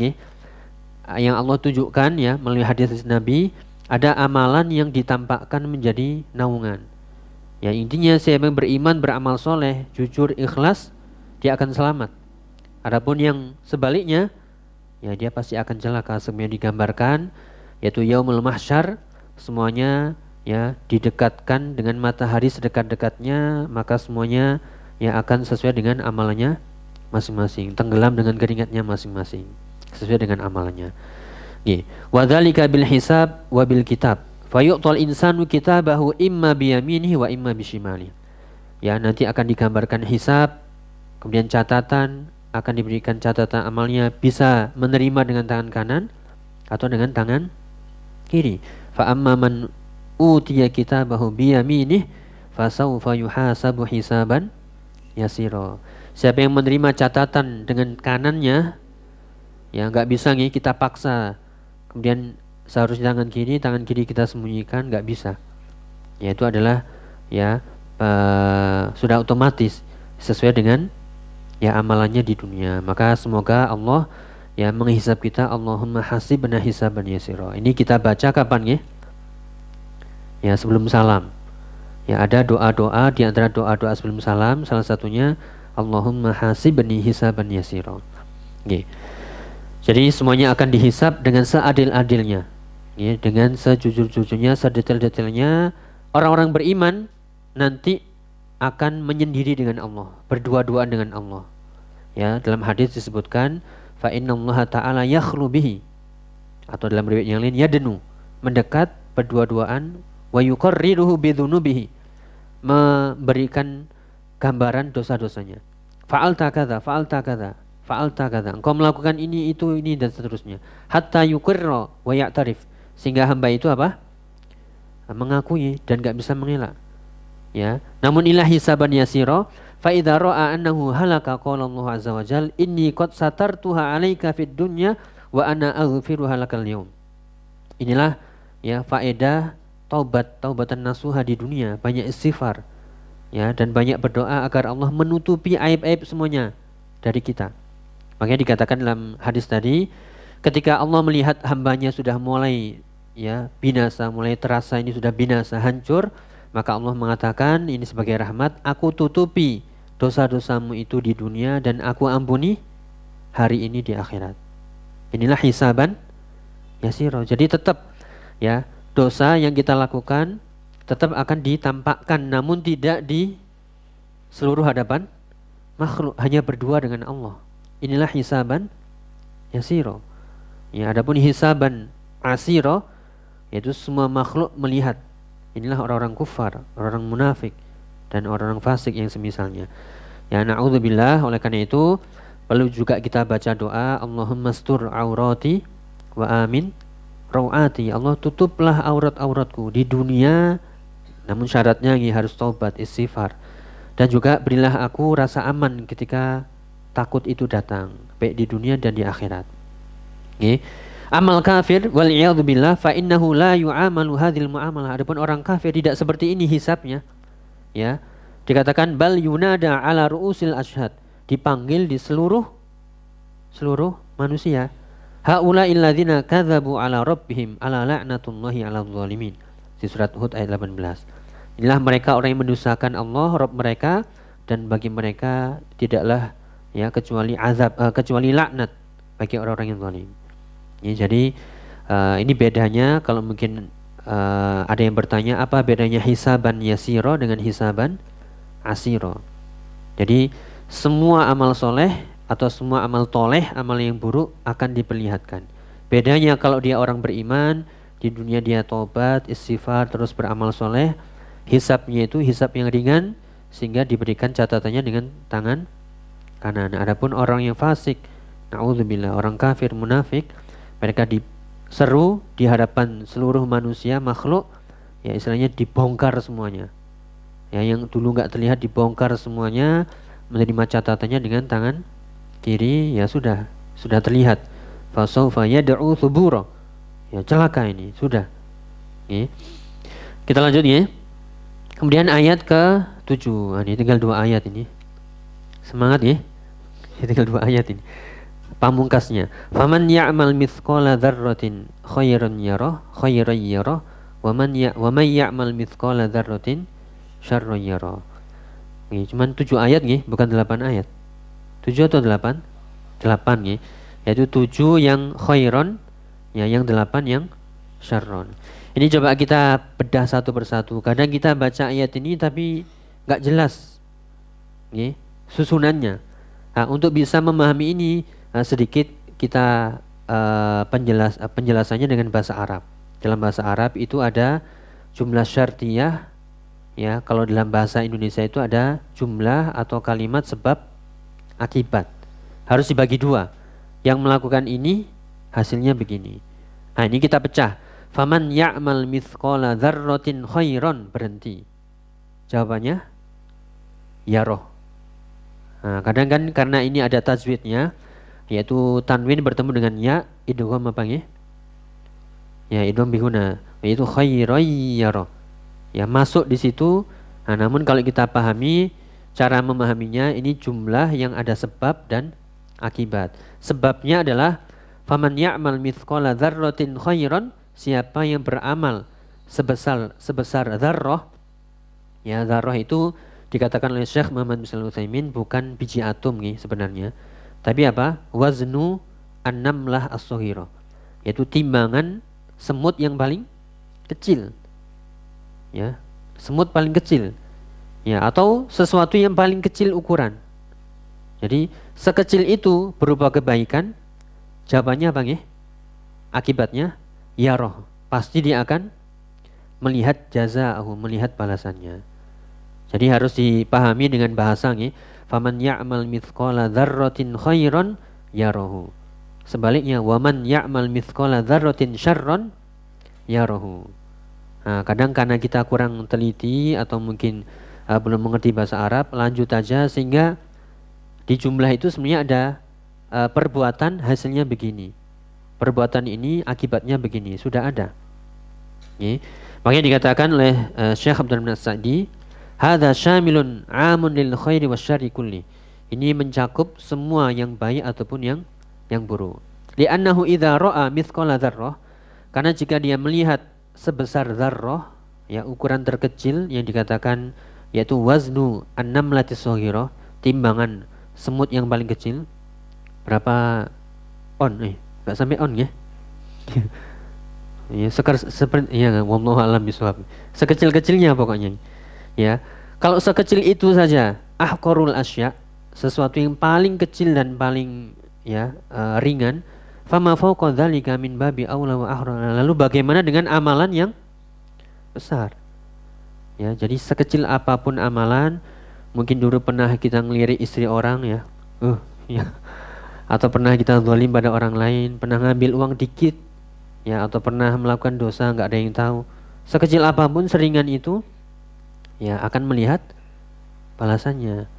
yang Allah tunjukkan ya melalui hadis Nabi. Ada amalan yang ditampakkan menjadi naungan. Ya, intinya siapa yang beriman, beramal soleh, jujur, ikhlas, dia akan selamat. Adapun yang sebaliknya, ya dia pasti akan celaka. Semuanya digambarkan, yaitu yaumul mahsyar, semuanya ya didekatkan dengan matahari sedekat-dekatnya, maka semuanya ya akan sesuai dengan amalannya masing-masing, tenggelam dengan keringatnya masing-masing, sesuai dengan amalannya. Wa dzalika bil hisab wa bil kitab. Fayu'tal insanu kitabahu imma biyaminihi wa imma bishimalihi. Ya, nanti akan digambarkan hisab, kemudian catatan, akan diberikan catatan amalnya, bisa menerima dengan tangan kanan atau dengan tangan kiri. Fa amma man utiya kitabahu biyaminihi fasawfa yuhasabu hisaban yasira. Siapa yang menerima catatan dengan kanannya, ya nggak bisa kita paksa. Kemudian seharusnya tangan kiri kita sembunyikan, nggak bisa. Ya itu adalah ya sudah otomatis sesuai dengan ya amalannya di dunia. Maka semoga Allah ya menghisab kita. Allahumma hasibna hisaban yasira. Ini kita baca kapan ya sebelum salam. Ya ada doa-doa, di antara doa-doa sebelum salam, salah satunya Allahumma hasibni hisaban yasira. Jadi semuanya akan dihisab dengan seadil-adilnya, ya, dengan sejujur-jujurnya, sedetail-detailnya. Orang-orang beriman nanti akan menyendiri dengan Allah, berdua-duaan dengan Allah. Ya, dalam hadis disebutkan fa innallaha ta'ala yakhlu bihi, atau dalam riwayat yang lain yadnu, mendekat berdua-duaan, wa yuqarriruhu bidzunubihi, memberikan gambaran dosa-dosanya. Fa'alta kadza, fa'alta kadza, fa'alta kadza. Engkau melakukan ini, itu, ini, dan seterusnya. Hatta yuqirra wa ya'tarif, sehingga hamba itu apa? Mengakui dan gak bisa mengelak. Ya. Namun ilah hisaban yasira, fa idza ra'a annahu halaka qala Allah azza wa jalla inni qad satartuha 'alaika fid dunya wa ana aghfiruha lakal yaum. Inilah ya faedah taubatan nasuha di dunia, banyak istighfar. Ya, dan banyak berdoa agar Allah menutupi aib-aib semuanya dari kita. Makanya dikatakan dalam hadis tadi, ketika Allah melihat hambanya sudah mulai ya binasa, mulai terasa ini sudah binasa, hancur, maka Allah mengatakan ini sebagai rahmat, aku tutupi dosa-dosamu itu di dunia dan aku ampuni hari ini di akhirat. Inilah hisaban yasiro. Jadi tetap ya dosa yang kita lakukan tetap akan ditampakkan, namun tidak di seluruh hadapan makhluk, hanya berdua dengan Allah. Inilah hisaban yasiro. Ya, adapun hisaban asiro, yaitu semua makhluk melihat. Inilah orang-orang kufar, orang-orang munafik, dan orang-orang fasik yang semisalnya. Ya, na'udzubillah. Oleh karena itu perlu juga kita baca doa, Allahumma stur aurati wa amin rawati. Allah, tutuplah aurat-auratku di dunia, namun syaratnya harus taubat, istighfar. Dan juga berilah aku rasa aman ketika takut itu datang, baik di dunia dan di akhirat. Amal kafir wal iyadzubillah fa innahu la yu'amalu hadhil muamalah. Adapun orang kafir tidak seperti ini hisabnya. Ya. Dikatakan bal yunada ala ru'usil ashhad, dipanggil di seluruh manusia. Haula illadzina kadzabu ala rabbihim ala la'natullahi 'alal zalimin. Di surat Hud ayat 18. Inilah mereka orang yang mendustakan Allah Rabb mereka, dan bagi mereka tidaklah ya kecuali azab, kecuali laknat bagi orang-orang yang zalim. Ya, jadi ini bedanya. Kalau mungkin ada yang bertanya apa bedanya hisaban yasiro dengan hisaban asiro. Jadi semua amal soleh atau semua amal toleh, amal yang buruk akan diperlihatkan. Bedanya kalau dia orang beriman, di dunia dia tobat, istighfar, terus beramal soleh, hisabnya itu hisab yang ringan, sehingga diberikan catatannya dengan tangan kanan. Adapun orang yang fasik, na'udzubillah, orang kafir, munafik, mereka diseru di hadapan seluruh manusia, makhluk, ya istilahnya dibongkar semuanya. Ya, yang dulu nggak terlihat dibongkar semuanya, menerima catatannya dengan tangan kiri, ya sudah terlihat. Fasaufa yad'u thubura. Ya celaka ini, sudah. Ya. Kita lanjut ya. Kemudian ayat ke-7. Ini tinggal 2 ayat ini. Semangat ya. Tinggal 2 ayat ini. Pamungkasnya. Faman ya'mal mithqala dzarratin khairan yarah, wa man ya'mal mithqala dzarratin syarran yarah. Ini cuman 7 ayat nih, bukan 8 ayat. 7 atau 8? 8 nih. Yaitu 7 yang khairan, ya, yang 8 yang syarran. Ini coba kita bedah satu persatu. Kadang kita baca ayat ini tapi nggak jelas nih susunannya. Nah, untuk bisa memahami ini sedikit kita penjelasannya dengan bahasa Arab. Dalam bahasa Arab itu ada jumlah syartiyah, ya. Kalau dalam bahasa Indonesia itu ada jumlah atau kalimat sebab akibat. Harus dibagi 2. Yang melakukan ini hasilnya begini. Nah, ini kita pecah. Faman ya'mal mithqala dzarratin khairan, berhenti. Jawabannya yarah. Nah, kadang kan karena ini ada tajwidnya, yaitu tanwin bertemu dengan ya, idgham apa nggih? Ya, idgham biguna, yaitu khairan yarah. Ya, masuk di situ. Nah, namun kalau kita pahami cara memahaminya, ini jumlah yang ada sebab dan akibat. Sebabnya adalah faman ya'mal mithqala dzarratin khairan, siapa yang beramal sebesar dzarrah. Ya, dzarrah itu dikatakan oleh Syekh Muhammad bin Shalih Al-Utsaimin bukan biji atom nih sebenarnya. Tapi apa? Waznu an-namlah as-saghira, yaitu timbangan semut yang paling kecil. Ya, semut paling kecil. Ya, atau sesuatu yang paling kecil ukuran. Jadi sekecil itu berupa kebaikan, jawabannya apa nggih? Akibatnya yarah, pasti dia akan melihat jazaahu, melihat balasannya. Jadi harus dipahami dengan bahasa nggih. Faman ya'mal mithqala dzarratin khairan yarahu. Sebaliknya waman ya'mal mithqala dzarratin syarran yarahu. Nah, kadang karena kita kurang teliti atau mungkin belum mengerti bahasa Arab, lanjut aja sehingga di jumlah itu sebenarnya ada perbuatan hasilnya begini. Perbuatan ini akibatnya begini, sudah ada. Makanya dikatakan oleh Syekh Abdul Rahman As-Sa'di, hadza syamilun 'amun lil khairi wasyarri kulli. Ini mencakup semua yang baik ataupun yang buruk. Li'annahu idza ra'a mithqala dzarrah, karena jika dia melihat sebesar dzarrah, ya ukuran terkecil yang dikatakan yaitu waznu an-namlati shaghirah, timbangan semut yang paling kecil. Berapa on? Enggak sampai on ya. Ya, seperti ya, wallahu a'lam bishawab. Sekecil-kecilnya pokoknya. Ya. Kalau sekecil itu saja, ahqarul asya, sesuatu yang paling kecil dan paling ya ringan, fama fawqa dzalika min babi aula wa ahra. Lalu bagaimana dengan amalan yang besar? Ya, jadi sekecil apapun amalan, mungkin dulu pernah kita ngelirik istri orang ya. Ya. Atau pernah kita zalim pada orang lain, pernah ngambil uang dikit ya, atau pernah melakukan dosa nggak ada yang tahu. Sekecil apapun seringan itu ya akan melihat balasannya.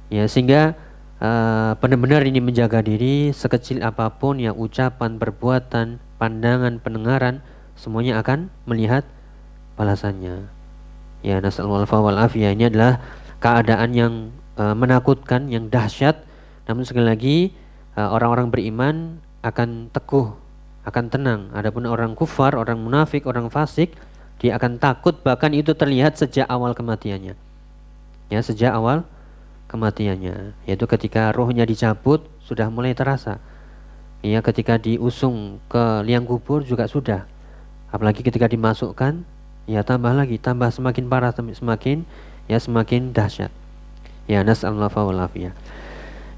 Ya, sehingga benar-benar ini menjaga diri, sekecil apapun ya ucapan, perbuatan, pandangan, pendengaran, semuanya akan melihat balasannya. Ya, nasallahu wal afiyah. Ini adalah keadaan yang menakutkan, yang dahsyat. Namun sekali lagi orang-orang beriman akan teguh, akan tenang. Adapun orang kufar, orang munafik, orang fasik, dia akan takut, bahkan itu terlihat sejak awal kematiannya. Ya, sejak awal kematiannya, yaitu ketika rohnya dicabut sudah mulai terasa. Ya, ketika diusung ke liang kubur juga sudah. Apalagi ketika dimasukkan, ya tambah lagi, tambah semakin parah, semakin dahsyat. Ya, nasallahu wal afiyah.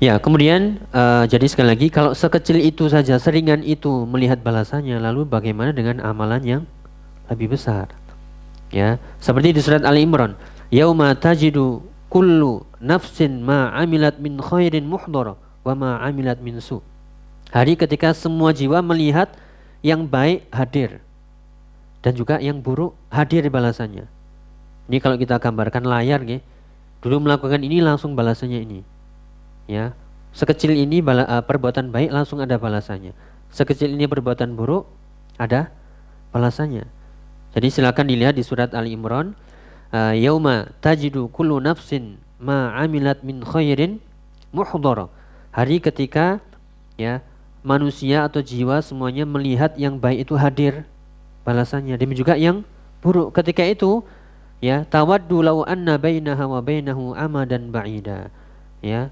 Ya, kemudian jadi sekali lagi, kalau sekecil itu saja, seringan itu melihat balasannya, lalu bagaimana dengan amalan yang lebih besar? Ya, seperti di surat Ali Imran, yauma tajidu kullu nafsin ma amilat min khairin muhdara wa ma amilat min su. Hari ketika semua jiwa melihat yang baik hadir dan juga yang buruk hadir balasannya. Ini kalau kita gambarkan layar nggih. Dulu melakukan ini langsung balasannya ini. Ya, sekecil ini perbuatan baik langsung ada balasannya. Sekecil ini perbuatan buruk ada balasannya. Jadi silakan dilihat di surat Ali Imran, yauma tajidu kullu nafsin ma amilat min khairin muhdara. Hari ketika ya manusia atau jiwa semuanya melihat yang baik itu hadir balasannya, demikian juga yang buruk. Ketika itu ya tawaddu law anna bainaha wa bainahu amadan ba'ida. Ya,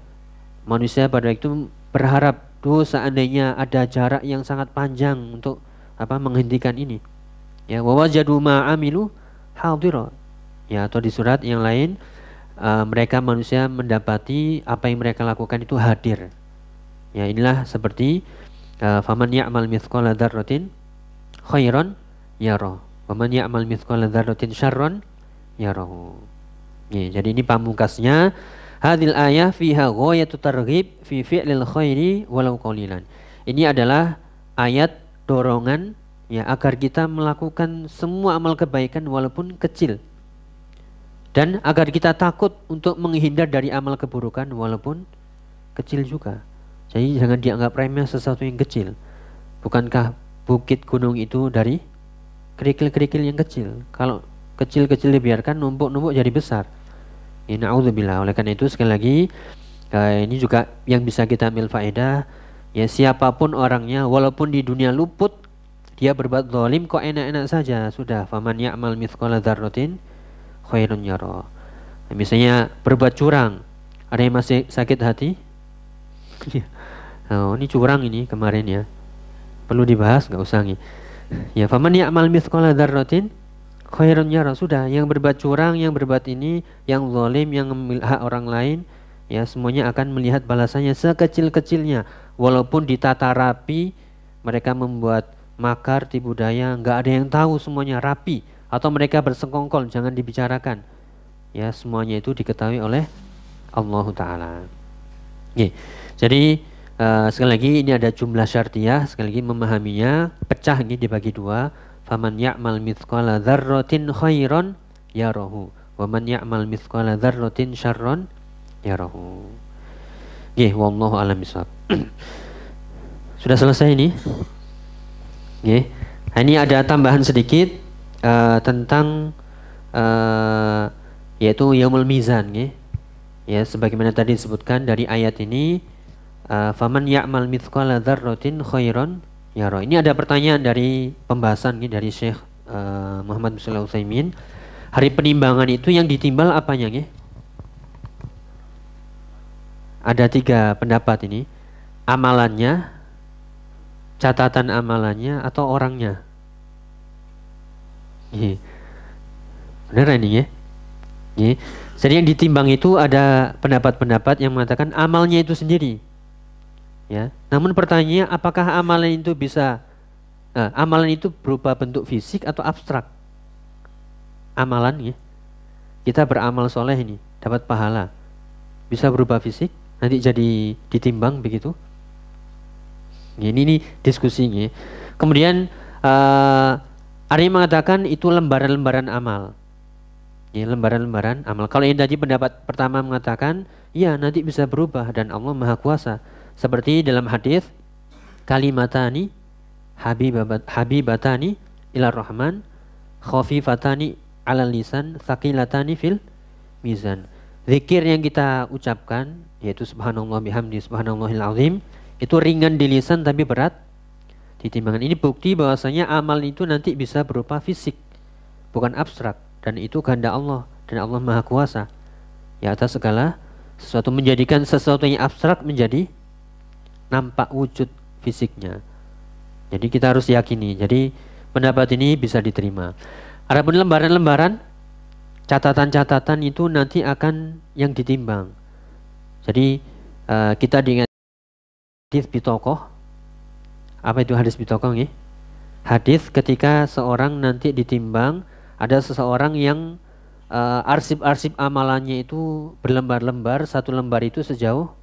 manusia pada itu berharap tuh seandainya ada jarak yang sangat panjang untuk menghentikan ini. Ya, wa wajadu ma amilu hadira. Ya, atau di surat yang lain mereka manusia mendapati apa yang mereka lakukan itu hadir. Ya, inilah seperti faman ya'mal mithqala dzarratin khairan yarah wa man ya'mal mithqala dzarratin syarran yarahu. Ya, jadi ini pamungkasnya hadil ayah fiha ghayatu targhib fi fi'lil khairi walau qalilan. Ini adalah ayat dorongan ya agar kita melakukan semua amal kebaikan walaupun kecil, dan agar kita takut untuk menghindar dari amal keburukan walaupun kecil juga. Jadi jangan dianggap remeh sesuatu yang kecil. Bukankah bukit gunung itu dari kerikil-kerikil yang kecil? Kalau kecil-kecil dibiarkan numpuk-numpuk jadi besar. Ya, na'udzubillah. Oleh karena itu sekali lagi ini juga yang bisa kita ambil faedah. Ya, siapapun orangnya walaupun di dunia luput dia berbuat zalim kok enak-enak saja, sudah faman ya'mal mithqala dzarratin khairun yara. Misalnya berbuat curang, ada yang masih sakit hati? Oh, ini curang ini kemarin ya. Perlu dibahas enggak usah nih. Ya, faman ya'mal mithqala dzarratin khairun yara, sudah. Yang berbuat curang, yang berbuat ini, yang zalim, yang mengambil hak orang lain, ya semuanya akan melihat balasannya sekecil-kecilnya. Walaupun ditata rapi, mereka membuat makar, tipu daya, nggak ada yang tahu, semuanya rapi, atau mereka bersekongkol, jangan dibicarakan. Ya, semuanya itu diketahui oleh Allah Ta'ala. Jadi sekali lagi ini ada jumlah syartiyah, sekali lagi memahaminya pecah ini dibagi dua. Faman ya'mal mithqala dzarratin khairan yarahu wa man ya'mal mithqala dzarratin syarran yarahu. Wallahu a'lam bishawab. Sudah selesai ini? Ini ada tambahan sedikit tentang yaitu yaumul mizan. Ya, sebagaimana tadi disebutkan dari ayat ini, faman ya'mal mithqala dzarratin khairan yara. Ini ada pertanyaan dari pembahasan dari Syekh Muhammad bin Shalih Al-Utsaimin. Hari penimbangan itu yang ditimbal apanya? Ada 3 pendapat ini. Amalannya, catatan amalannya, atau orangnya. Nggih. Beneran ini ya. Nggih. Jadi yang ditimbang itu ada pendapat-pendapat yang mengatakan amalnya itu sendiri. Ya. Namun pertanyaannya apakah amalan itu bisa amalan itu berupa bentuk fisik atau abstrak? Amalan ya. Kita beramal soleh ini dapat pahala. Bisa berupa fisik, nanti jadi ditimbang begitu. Ini diskusinya. Kemudian ada yang mengatakan itu lembaran-lembaran amal. Ya, lembaran-lembaran amal. Kalau yang tadi pendapat pertama mengatakan, ya nanti bisa berubah dan Allah Maha Kuasa. Seperti dalam hadis kalimatani habibatani ilar rahman khafifatani alal lisan tsaqilatani fil mizan. Zikir yang kita ucapkan yaitu subhanallah bihamdi subhanallahil azim itu ringan di lisan tapi berat di timbangan. Ini bukti bahwasanya amal itu nanti bisa berupa fisik, bukan abstrak, dan itu kehendak Allah dan Allah Maha Kuasa. Ya atas segala sesuatu, menjadikan sesuatu yang abstrak menjadi nampak wujud fisiknya. Jadi kita harus yakini. Jadi pendapat ini bisa diterima. Adapun lembaran-lembaran catatan-catatan itu nanti akan yang ditimbang. Jadi kita diingat hadis bitokoh. Apa itu hadis bitokoh nih? Hadis ketika seorang nanti ditimbang, ada seseorang yang arsip-arsip amalannya itu berlembar-lembar, satu lembar itu sejauh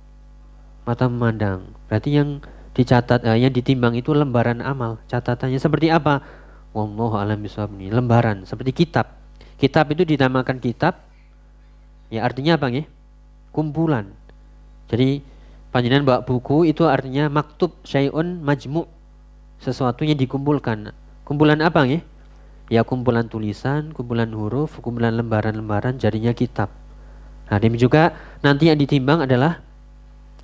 mata memandang. Berarti yang dicatat, yang ditimbang itu lembaran amal. Catatannya seperti apa? Wallahu a'lam bishawab. Lembaran seperti kitab. Kitab itu dinamakan kitab. Ya artinya apa nih? Kumpulan. Jadi panjenengan bawa buku itu artinya maktub syai'un majmu'. Sesuatu yang dikumpulkan. Kumpulan apa nih? Ya kumpulan tulisan, kumpulan huruf, kumpulan lembaran-lembaran, jadinya kitab. Nah, demikian juga nanti yang ditimbang adalah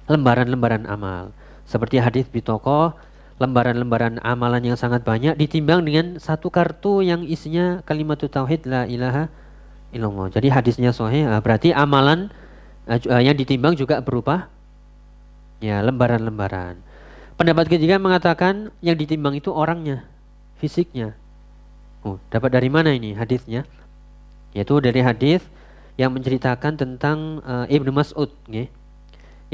lembaran-lembaran amal. Seperti hadis bitokoh, lembaran-lembaran amalan yang sangat banyak ditimbang dengan satu kartu yang isinya kalimat tauhid la ilaha illallah. Jadi hadisnya sahih, berarti amalan yang ditimbang juga berupa ya lembaran-lembaran. Pendapat ketiga mengatakan yang ditimbang itu orangnya, fisiknya. Dapat dari mana ini hadisnya? Yaitu dari hadis yang menceritakan tentang Ibnu Mas'ud.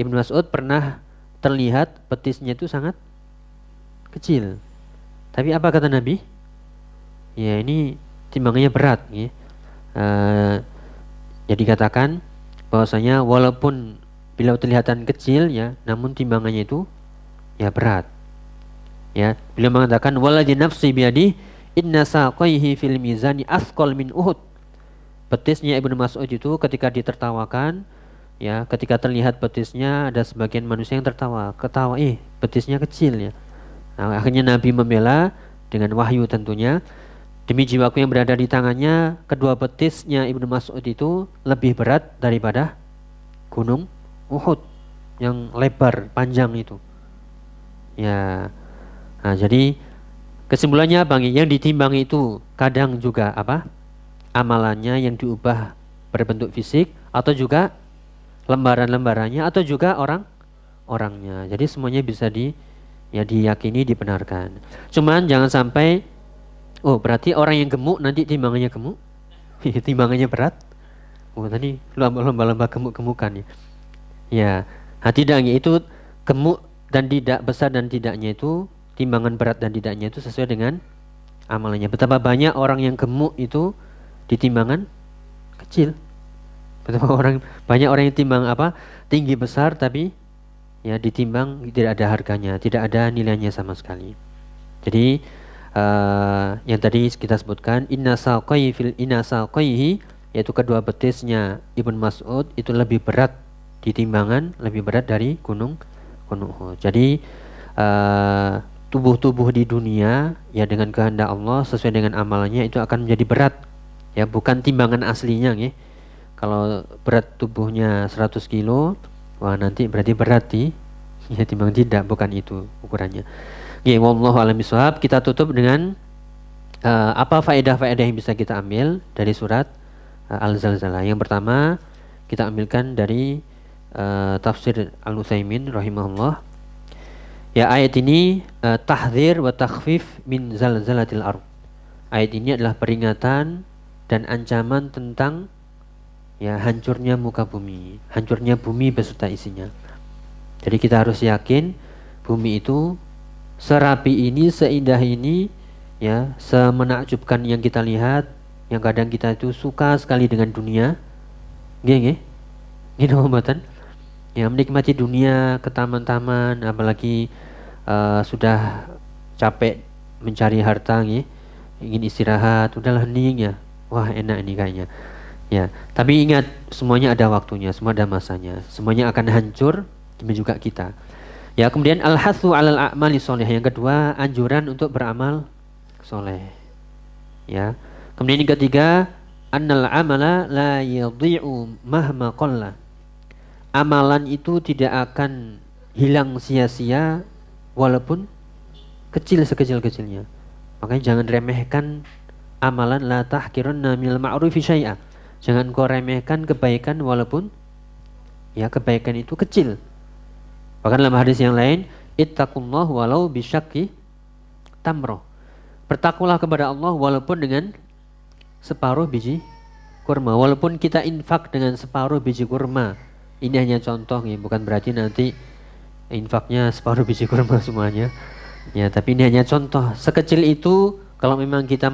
Ibnu Mas'ud pernah terlihat betisnya itu sangat kecil. Tapi apa kata Nabi? Ya ini timbangannya berat. Jadi katakan bahwasanya walaupun bila kelihatan kecil ya, namun timbangannya itu ya berat. Ya, beliau mengatakan waladhi nafsi biadi inna saqaihi fil mizani asqal min Uhud. Betisnya Ibnu Mas'ud itu ketika ditertawakan, ya, ketika terlihat betisnya ada sebagian manusia yang ketawa, betisnya kecil ya. Nah, akhirnya Nabi membela dengan wahyu tentunya. Demi jiwaku yang berada di tangannya, kedua betisnya Ibnu Mas'ud itu lebih berat daripada gunung Uhud yang lebar panjang itu. Ya. Nah, jadi kesimpulannya apa? Yang ditimbang itu kadang juga apa? Amalannya yang diubah berbentuk fisik atau juga lembaran-lembarannya atau juga orangnya. Jadi semuanya bisa diyakini, dibenarkan. Cuman jangan sampai berarti orang yang gemuk nanti timbangannya gemuk. Timbangannya berat. Tadi lomba-lomba gemuk-gemukan ya. Ya, tidak, itu gemuk dan tidak, besar dan tidaknya itu, timbangan berat dan tidaknya itu sesuai dengan amalannya. Betapa banyak orang yang gemuk itu di timbangan kecil. Betapa banyak orang yang timbang tinggi besar tapi ya ditimbang tidak ada harganya, tidak ada nilainya sama sekali. Jadi yang tadi kita sebutkan inna saqaihi yaitu kedua betisnya Ibnu Mas'ud itu lebih berat di timbangan, lebih berat dari gunung Uhud. Jadi tubuh-tubuh di dunia ya dengan kehendak Allah sesuai dengan amalannya itu akan menjadi berat. Ya bukan timbangan aslinya nih. Kalau berat tubuhnya 100 kilo, wah nanti berarti berat ya timbang, tidak, bukan itu ukurannya. Ya wallahu a'lam bishawab. Kita tutup dengan apa faedah-faedah yang bisa kita ambil dari surat Al-Zalzalah. Yang pertama kita ambilkan dari tafsir Al-Utsaimin rahimahullah. Ya ayat ini tahdzir wa takhfif min zalzalatil ardh. Ayat ini adalah peringatan dan ancaman tentang ya hancurnya muka bumi, hancurnya bumi beserta isinya. Jadi kita harus yakin bumi itu serapi ini, seindah ini, ya, semenakjubkan yang kita lihat, yang kadang kita itu suka sekali dengan dunia. Nggih, nggih mboten? Ya, menikmati dunia ke taman-taman, apalagi sudah capek mencari harta, nggih, ingin istirahat, udahlah hening ya. Wah, enak ini kayaknya. Ya, tapi ingat semuanya ada waktunya, semua ada masanya. Semuanya akan hancur, demi juga kita. Ya, kemudian al-hatsu 'alal a'mali sholih. Yang kedua, anjuran untuk beramal soleh. Ya. Kemudian yang ketiga, annal amala la yadhi'u mahma qalla. Amalan itu tidak akan hilang sia-sia walaupun kecil sekecil-kecilnya. Makanya jangan remehkan amalan, la tahqirunna minal ma'rufi syai'a. Jangan kau remehkan kebaikan walaupun ya kebaikan itu kecil. Bahkan dalam hadis yang lain, ittaqullah walau bisyaqi tamroh. Bertakwalah kepada Allah walaupun dengan separuh biji kurma. Walaupun kita infak dengan separuh biji kurma. Ini hanya contoh ya, bukan berarti nanti infaknya separuh biji kurma semuanya. Ya, tapi ini hanya contoh. Sekecil itu, kalau memang kita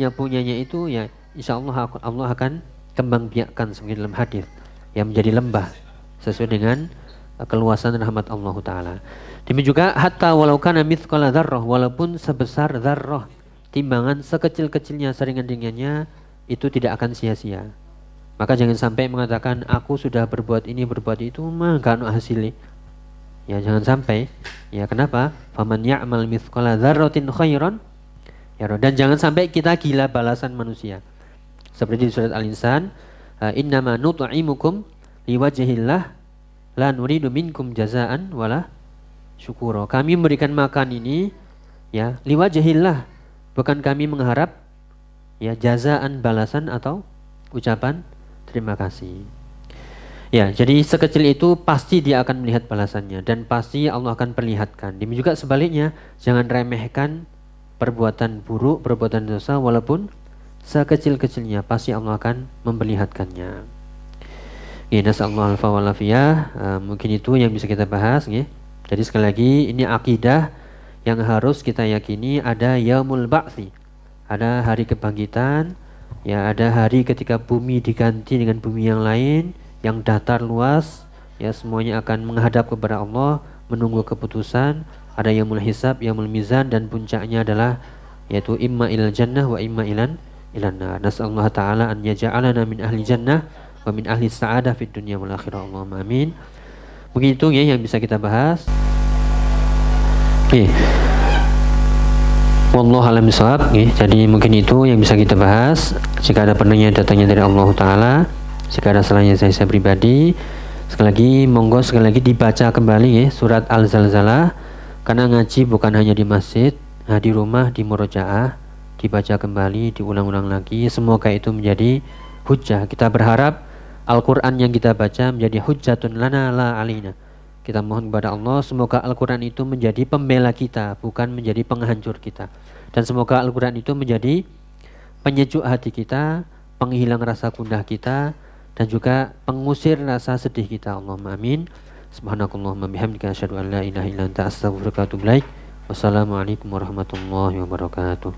punyanya itu, ya insya Allah Allah akan kembang biakkan seperti dalam hadis yang menjadi lembah sesuai dengan keluasan rahmat Allah Ta'ala. Demikian juga hatta walau kana mithqala dzarrah, walaupun sebesar dzarrah, timbangan sekecil-kecilnya, seringan-ringannya, itu tidak akan sia-sia. Maka jangan sampai mengatakan aku sudah berbuat ini berbuat itu mah gak ada hasilnya. Ya jangan sampai. Ya kenapa? Faman ya'mal mithqala dzarratin khairan yara. Dan jangan sampai kita gila balasan manusia. Seperti di surat Al-Insan, innama nut'imukum liwajhillah la nuridu minkum jazaan wala syukura. Kami memberikan makan ini ya liwajhillah, bukan kami mengharap ya jazaan balasan atau ucapan terima kasih. Ya, jadi sekecil itu pasti dia akan melihat balasannya dan pasti Allah akan perlihatkan. Demikian juga sebaliknya, jangan remehkan perbuatan buruk, perbuatan dosa walaupun sekecil-kecilnya, pasti Allah akan memperlihatkannya. Ya, nasallahu alaihi wa afiyah. Mungkin itu yang bisa kita bahas, ya. Jadi sekali lagi ini akidah yang harus kita yakini, ada yaumul ba'tsi. Ada hari kebangkitan, ya ada hari ketika bumi diganti dengan bumi yang lain, yang datar luas, ya semuanya akan menghadap kepada Allah, menunggu keputusan. Ada yaumul hisab, yaumul mizan, dan puncaknya adalah yaitu imma ilal jannah wa imma ilan nar. Nasallahu ta'ala an yaj'alana min ahli jannah wa min ahli sa'adah fid dunya wal akhirah. Allahumma amin. Mungkin itu ya yang bisa kita bahas. Oke. Wallahu a'lam bishawab. Jadi mungkin itu yang bisa kita bahas. Jika ada pertanyaan datangnya dari Allah Ta'ala, jika ada salahnya saya pribadi, sekali lagi monggo sekali lagi dibaca kembali ya surat Al-Zalzalah, karena ngaji bukan hanya di masjid, nah di rumah, di murojaah, dibaca kembali, diulang-ulang lagi. Semoga itu menjadi hujjah. Kita berharap Al-Quran yang kita baca menjadi hujjatun lana la alina. Kita mohon kepada Allah semoga Al-Quran itu menjadi pembela kita, bukan menjadi penghancur kita. Dan semoga Al-Quran itu menjadi penyejuk hati kita, penghilang rasa gundah kita, dan juga pengusir rasa sedih kita. Allahumma amin. Subhanakallahumma bihamdika asyhadu an la ilaha illa anta astaghfiruka wa atubu ilaik. Wassalamualaikum warahmatullahi wabarakatuh.